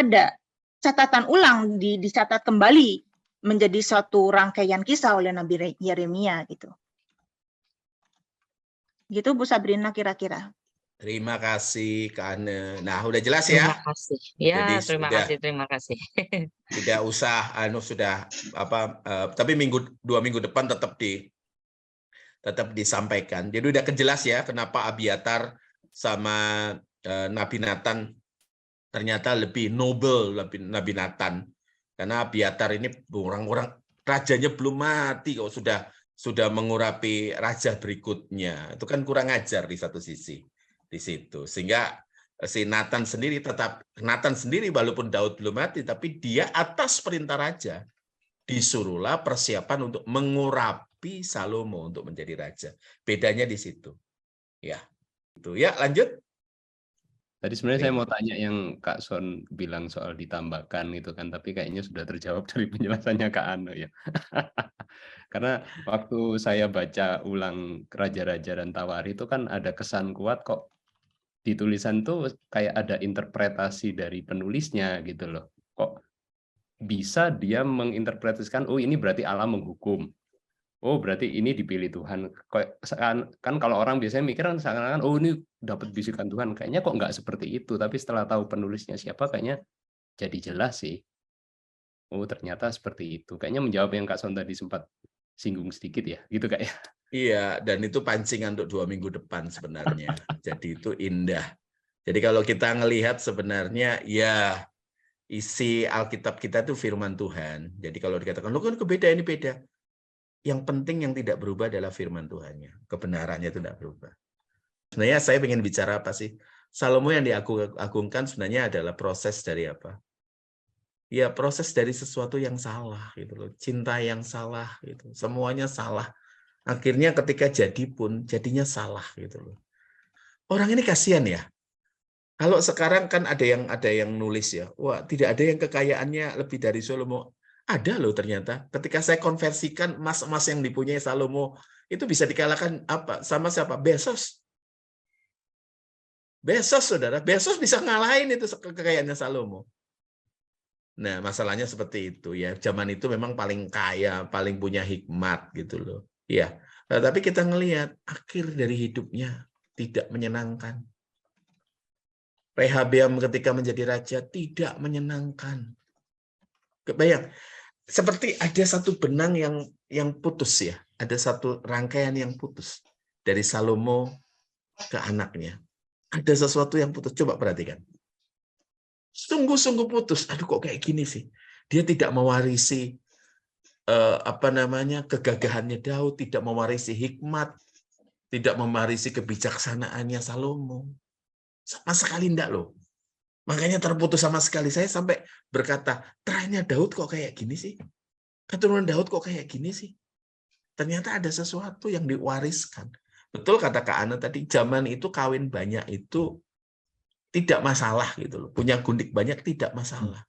ada catatan ulang dicatat kembali menjadi suatu rangkaian kisah oleh Nabi Yeremia gitu. Gitu Bu Sabrina kira-kira. Terima kasih Kak Ane. Nah, udah jelas Terima ya. kasih. Ya, Jadi terima sudah terima kasih. tidak usah sudah tapi 2 minggu depan tetap disampaikan. Jadi udah kejelas ya kenapa Abiatar sama Nabi Nathan ternyata lebih noble, lebih Nabi Nathan. Karena Abiatar ini orang-orang rajanya belum mati kok sudah mengurapi raja berikutnya. Itu kan kurang ajar di satu sisi di situ. Sehingga si Nathan sendiri walaupun Daud belum mati, tapi dia atas perintah raja disuruhlah persiapan untuk mengurapi Salomo untuk menjadi raja. Bedanya di situ. Ya. Itu ya, lanjut. Tadi sebenarnya saya mau tanya yang Kak Son bilang soal ditambahkan itu kan, tapi kayaknya sudah terjawab dari penjelasannya Kak Ano ya. Karena waktu saya baca ulang Raja-Raja dan Tawari itu kan ada kesan kuat kok di tulisan tuh kayak ada interpretasi dari penulisnya gitu loh. Kok bisa dia menginterpretasikan, oh ini berarti Allah menghukum. Oh berarti ini dipilih Tuhan. Kan kalau orang biasanya mikir kan seakan-akan, oh ini dapat bisikan Tuhan. Kayaknya kok nggak seperti itu. Tapi setelah tahu penulisnya siapa, kayaknya jadi jelas sih. Oh ternyata seperti itu. Kayaknya menjawab yang Kak Son tadi sempat singgung sedikit ya, gitu Kak ya. Iya, dan itu pancingan untuk 2 minggu depan sebenarnya. Jadi itu indah. Jadi kalau kita ngelihat sebenarnya ya isi Alkitab kita itu firman Tuhan. Jadi kalau dikatakan, lo kan ini beda. Yang penting yang tidak berubah adalah firman Tuhannya. Kebenarannya itu tidak berubah. Sebenarnya saya ingin bicara apa sih? Salomo yang diagungkan sebenarnya adalah proses dari apa? Ya proses dari sesuatu yang salah gitu loh. Cinta yang salah gitu. Semuanya salah. Akhirnya ketika jadi pun jadinya salah gitu loh. Orang ini kasihan ya. Kalau sekarang kan ada yang nulis ya, wah tidak ada yang kekayaannya lebih dari Salomo. Ada loh ternyata. Ketika saya konversikan emas-emas yang dipunyai Salomo itu bisa dikalahkan apa sama siapa? Bezos. Saudara. Bezos bisa ngalahin itu kekayaannya Salomo. Nah, masalahnya seperti itu ya. Zaman itu memang paling kaya, paling punya hikmat gitu loh. Iya, tapi kita ngelihat akhir dari hidupnya tidak menyenangkan. Rehabeam ketika menjadi raja tidak menyenangkan. Kebayang, seperti ada satu benang yang putus ya, ada satu rangkaian yang putus dari Salomo ke anaknya. Ada sesuatu yang putus. Coba perhatikan. Sungguh-sungguh putus. Aduh kok kayak gini sih? Dia tidak mewarisi kegagahannya Daud, tidak mewarisi hikmat, tidak mewarisi kebijaksanaannya Salomo. Sama sekali enggak loh. Makanya terputus sama sekali. Saya sampai berkata, trennya Daud kok kayak gini sih? Keturunan Daud kok kayak gini sih? Ternyata ada sesuatu yang diwariskan. Betul kata Kak Ana tadi, zaman itu kawin banyak itu tidak masalah gitu loh. Punya gundik banyak tidak masalah.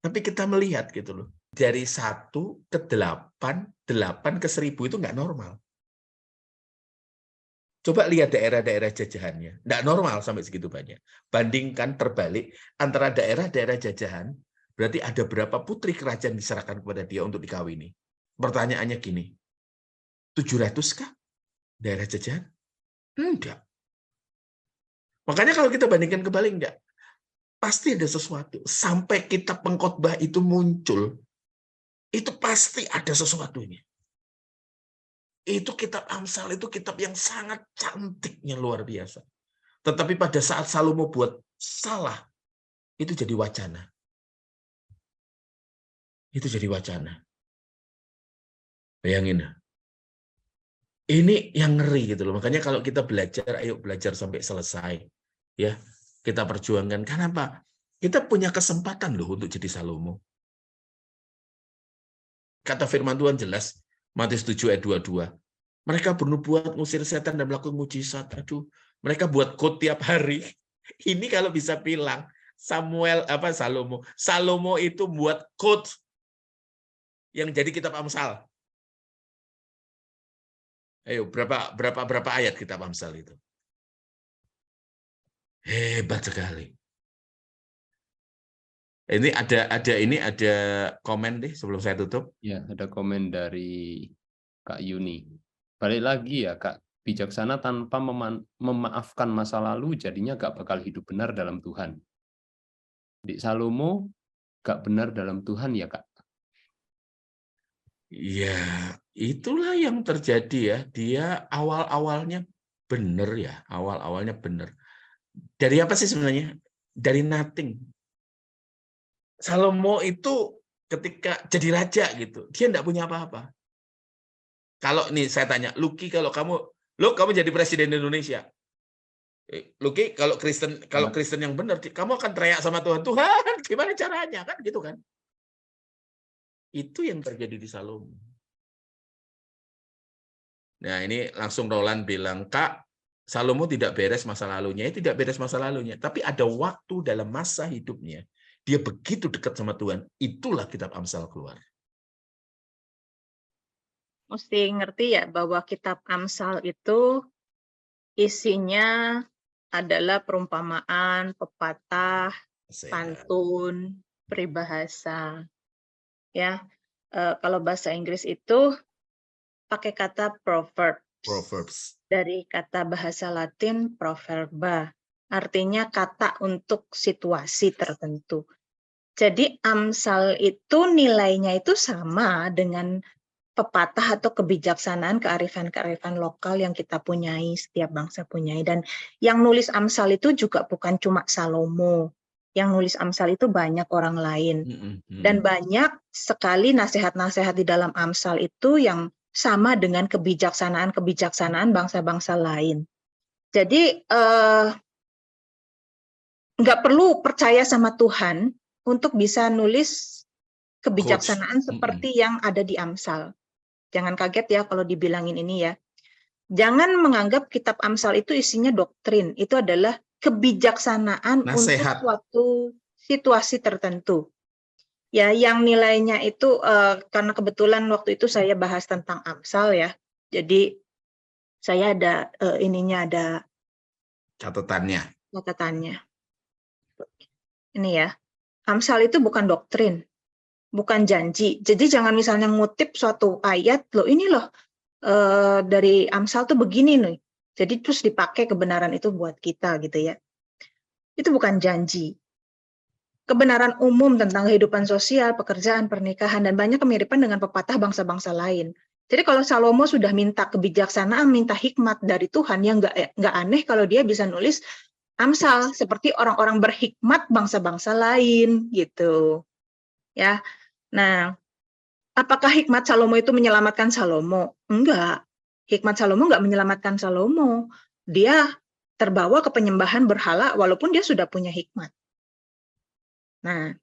Tapi kita melihat gitu loh. Dari 1 ke 8, 8 ke 1000 itu nggak normal. Coba lihat daerah-daerah jajahannya. Nggak normal sampai segitu banyak. Bandingkan terbalik antara daerah-daerah jajahan, berarti ada berapa putri kerajaan diserahkan kepada dia untuk dikawini. Pertanyaannya gini, 700 kah daerah jajahan? Enggak. Makanya kalau kita bandingkan kembali, enggak. Pasti ada sesuatu. Sampai kitab pengkhotbah itu muncul, itu pasti ada sesuatunya. Itu kitab Amsal, itu kitab yang sangat cantiknya luar biasa. Tetapi pada saat Salomo buat salah, itu jadi wacana. Itu jadi wacana. Bayangin. Ini yang ngeri gitu loh. Makanya kalau kita belajar, ayo belajar sampai selesai. Ya, kita perjuangkan. Kenapa? Kita punya kesempatan loh untuk jadi Salomo. Kata firman Tuhan jelas, Matius 7 ayat 22. Mereka bernubuat, ngusir setan dan melakukan mujizat. Aduh, mereka buat khot tiap hari. Ini kalau bisa bilang Salomo itu buat quote yang jadi kitab Amsal. Ayo, berapa ayat kitab Amsal itu? Hebat sekali. Ini ada komen deh sebelum saya tutup. Ya, ada komen dari Kak Yuni. Balik lagi ya, Kak. Bijaksana tanpa memaafkan masa lalu, jadinya gak bakal hidup benar dalam Tuhan. Di Salomo gak benar dalam Tuhan ya, Kak? Ya, itulah yang terjadi ya. Dia awal-awalnya benar ya, awal-awalnya benar. Dari apa sih sebenarnya? Dari nothing. Salomo itu ketika jadi raja gitu, dia enggak punya apa-apa. Kalau nih saya tanya, Lucky, kalau kamu jadi presiden Indonesia. Lucky, kalau Kristen yang benar, kamu akan teriak sama Tuhan, Tuhan, gimana caranya? Kan gitu kan? Itu yang terjadi di Salomo. Nah, ini langsung Roland bilang, Kak, Salomo tidak beres masa lalunya. Tidak beres masa lalunya, tapi ada waktu dalam masa hidupnya dia begitu dekat sama Tuhan. Itulah kitab Amsal keluar. Mesti ngerti ya bahwa kitab Amsal itu isinya adalah perumpamaan, pepatah, pantun, peribahasa. Ya, kalau bahasa Inggris itu pakai kata proverbs. Dari kata bahasa Latin proverba, artinya kata untuk situasi tertentu. Jadi Amsal itu nilainya itu sama dengan pepatah atau kebijaksanaan, kearifan-kearifan lokal yang kita punyai, setiap bangsa punyai. Dan yang nulis Amsal itu juga bukan cuma Salomo. Yang nulis Amsal itu banyak orang lain. Dan banyak sekali nasihat-nasihat di dalam Amsal itu yang sama dengan kebijaksanaan-kebijaksanaan bangsa-bangsa lain. Jadi nggak perlu percaya sama Tuhan untuk bisa nulis kebijaksanaan seperti yang ada di Amsal. Jangan kaget ya kalau dibilangin ini ya. Jangan menganggap kitab Amsal itu isinya doktrin. Itu adalah kebijaksanaan nasihat untuk suatu situasi tertentu. Ya, yang nilainya itu karena kebetulan waktu itu saya bahas tentang Amsal ya. Jadi saya ada ada catatannya. Ini ya. Amsal itu bukan doktrin, bukan janji. Jadi jangan misalnya ngutip suatu ayat, dari Amsal tuh begini nih. Jadi terus dipakai kebenaran itu buat kita gitu ya. Itu bukan janji. Kebenaran umum tentang kehidupan sosial, pekerjaan, pernikahan, dan banyak kemiripan dengan pepatah bangsa-bangsa lain. Jadi kalau Salomo sudah minta kebijaksanaan, minta hikmat dari Tuhan, yang nggak aneh kalau dia bisa nulis Amsal seperti orang-orang berhikmat bangsa-bangsa lain gitu. Ya. Nah, apakah hikmat Salomo itu menyelamatkan Salomo? Enggak. Hikmat Salomo enggak menyelamatkan Salomo. Dia terbawa ke penyembahan berhala walaupun dia sudah punya hikmat. Nah,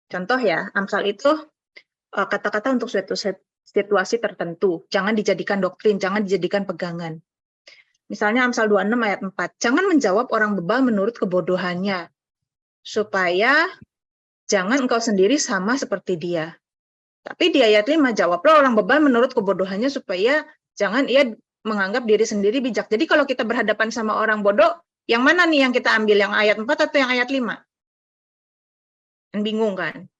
contoh ya, Amsal itu kata-kata untuk suatu situasi tertentu. Jangan dijadikan doktrin, jangan dijadikan pegangan. Misalnya Amsal 26 ayat 4. Jangan menjawab orang bebal menurut kebodohannya, supaya jangan engkau sendiri sama seperti dia. Tapi di ayat 5, jawablah orang bebal menurut kebodohannya supaya jangan ia menganggap diri sendiri bijak. Jadi kalau kita berhadapan sama orang bodoh, yang mana nih yang kita ambil? Yang ayat 4 atau yang ayat 5? Kan bingung kan?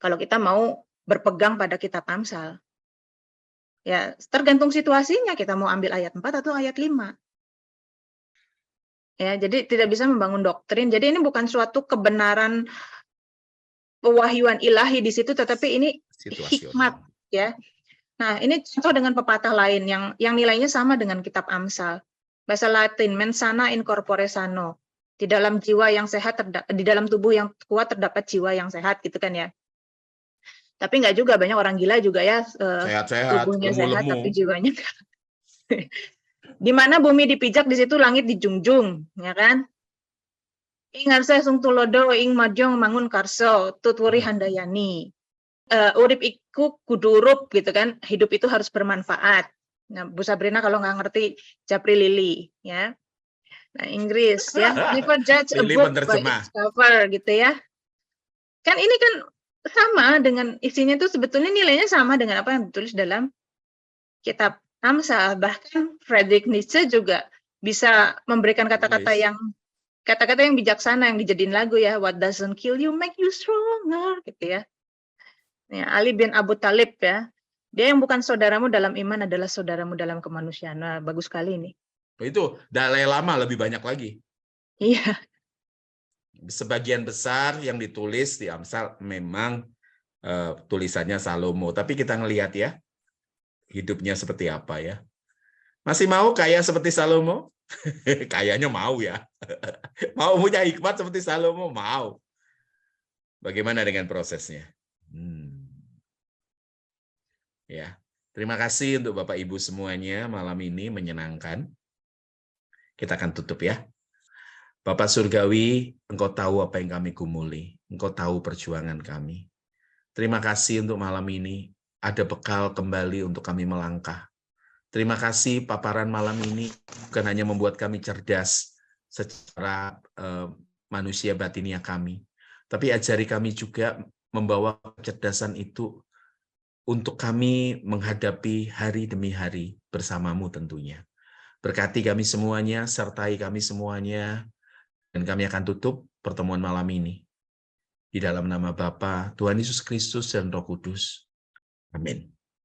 Kalau kita mau berpegang pada kitab Amsal. Ya, tergantung situasinya kita mau ambil ayat 4 atau ayat 5. Ya, jadi tidak bisa membangun doktrin. Jadi ini bukan suatu kebenaran pewahyuan ilahi di situ, tetapi ini hikmat ya. Nah, ini contoh dengan pepatah lain yang nilainya sama dengan kitab Amsal. Bahasa Latin, mens sana in corpore sano. Di dalam jiwa yang sehat, di dalam tubuh yang kuat terdapat jiwa yang sehat, gitu kan ya. Tapi nggak juga, banyak orang gila juga ya, tubuhnya sehat tapi jiwanya enggak. Di mana bumi dipijak, di situ langit dijunjung, ya kan? Ing arsa sung tulodo ing majong mangun karso tutwuri handayani. Urip iku kudurup gitu kan, hidup itu harus bermanfaat. Nah, Bu Sabrina kalau nggak ngerti Japri Lili, ya. Nah, Inggris ya. Never judge a Pilih book by penerjemah. its cover gitu ya. Kan ini kan sama dengan isinya itu sebetulnya nilainya sama dengan apa yang ditulis dalam kitab Amsal. Bahkan Friedrich Nietzsche juga bisa memberikan kata-kata yang bijaksana yang dijadiin lagu ya. What doesn't kill you make you stronger gitu ya. Ya, Ali bin Abu Thalib ya. Dia yang bukan saudaramu dalam iman adalah saudaramu dalam kemanusiaan. Nah, bagus sekali ini. Itu Dalai Lama lebih banyak lagi. Iya. Sebagian besar yang ditulis di Amsal memang tulisannya Salomo. Tapi kita ngelihat ya, hidupnya seperti apa ya. Masih mau kaya seperti Salomo? Kayaknya mau ya. Mau punya hikmat seperti Salomo? Mau. Bagaimana dengan prosesnya? Ya, terima kasih untuk Bapak Ibu semuanya malam ini menyenangkan. Kita akan tutup ya. Bapak Surgawi, Engkau tahu apa yang kami gumuli. Engkau tahu perjuangan kami. Terima kasih untuk malam ini. Ada bekal kembali untuk kami melangkah. Terima kasih paparan malam ini bukan hanya membuat kami cerdas secara manusia batinnya kami, tapi ajari kami juga membawa kecerdasan itu untuk kami menghadapi hari demi hari bersamamu tentunya. Berkati kami semuanya, sertai kami semuanya, dan kami akan tutup pertemuan malam ini. Di dalam nama Bapa, Tuhan Yesus Kristus, dan Roh Kudus. Amin.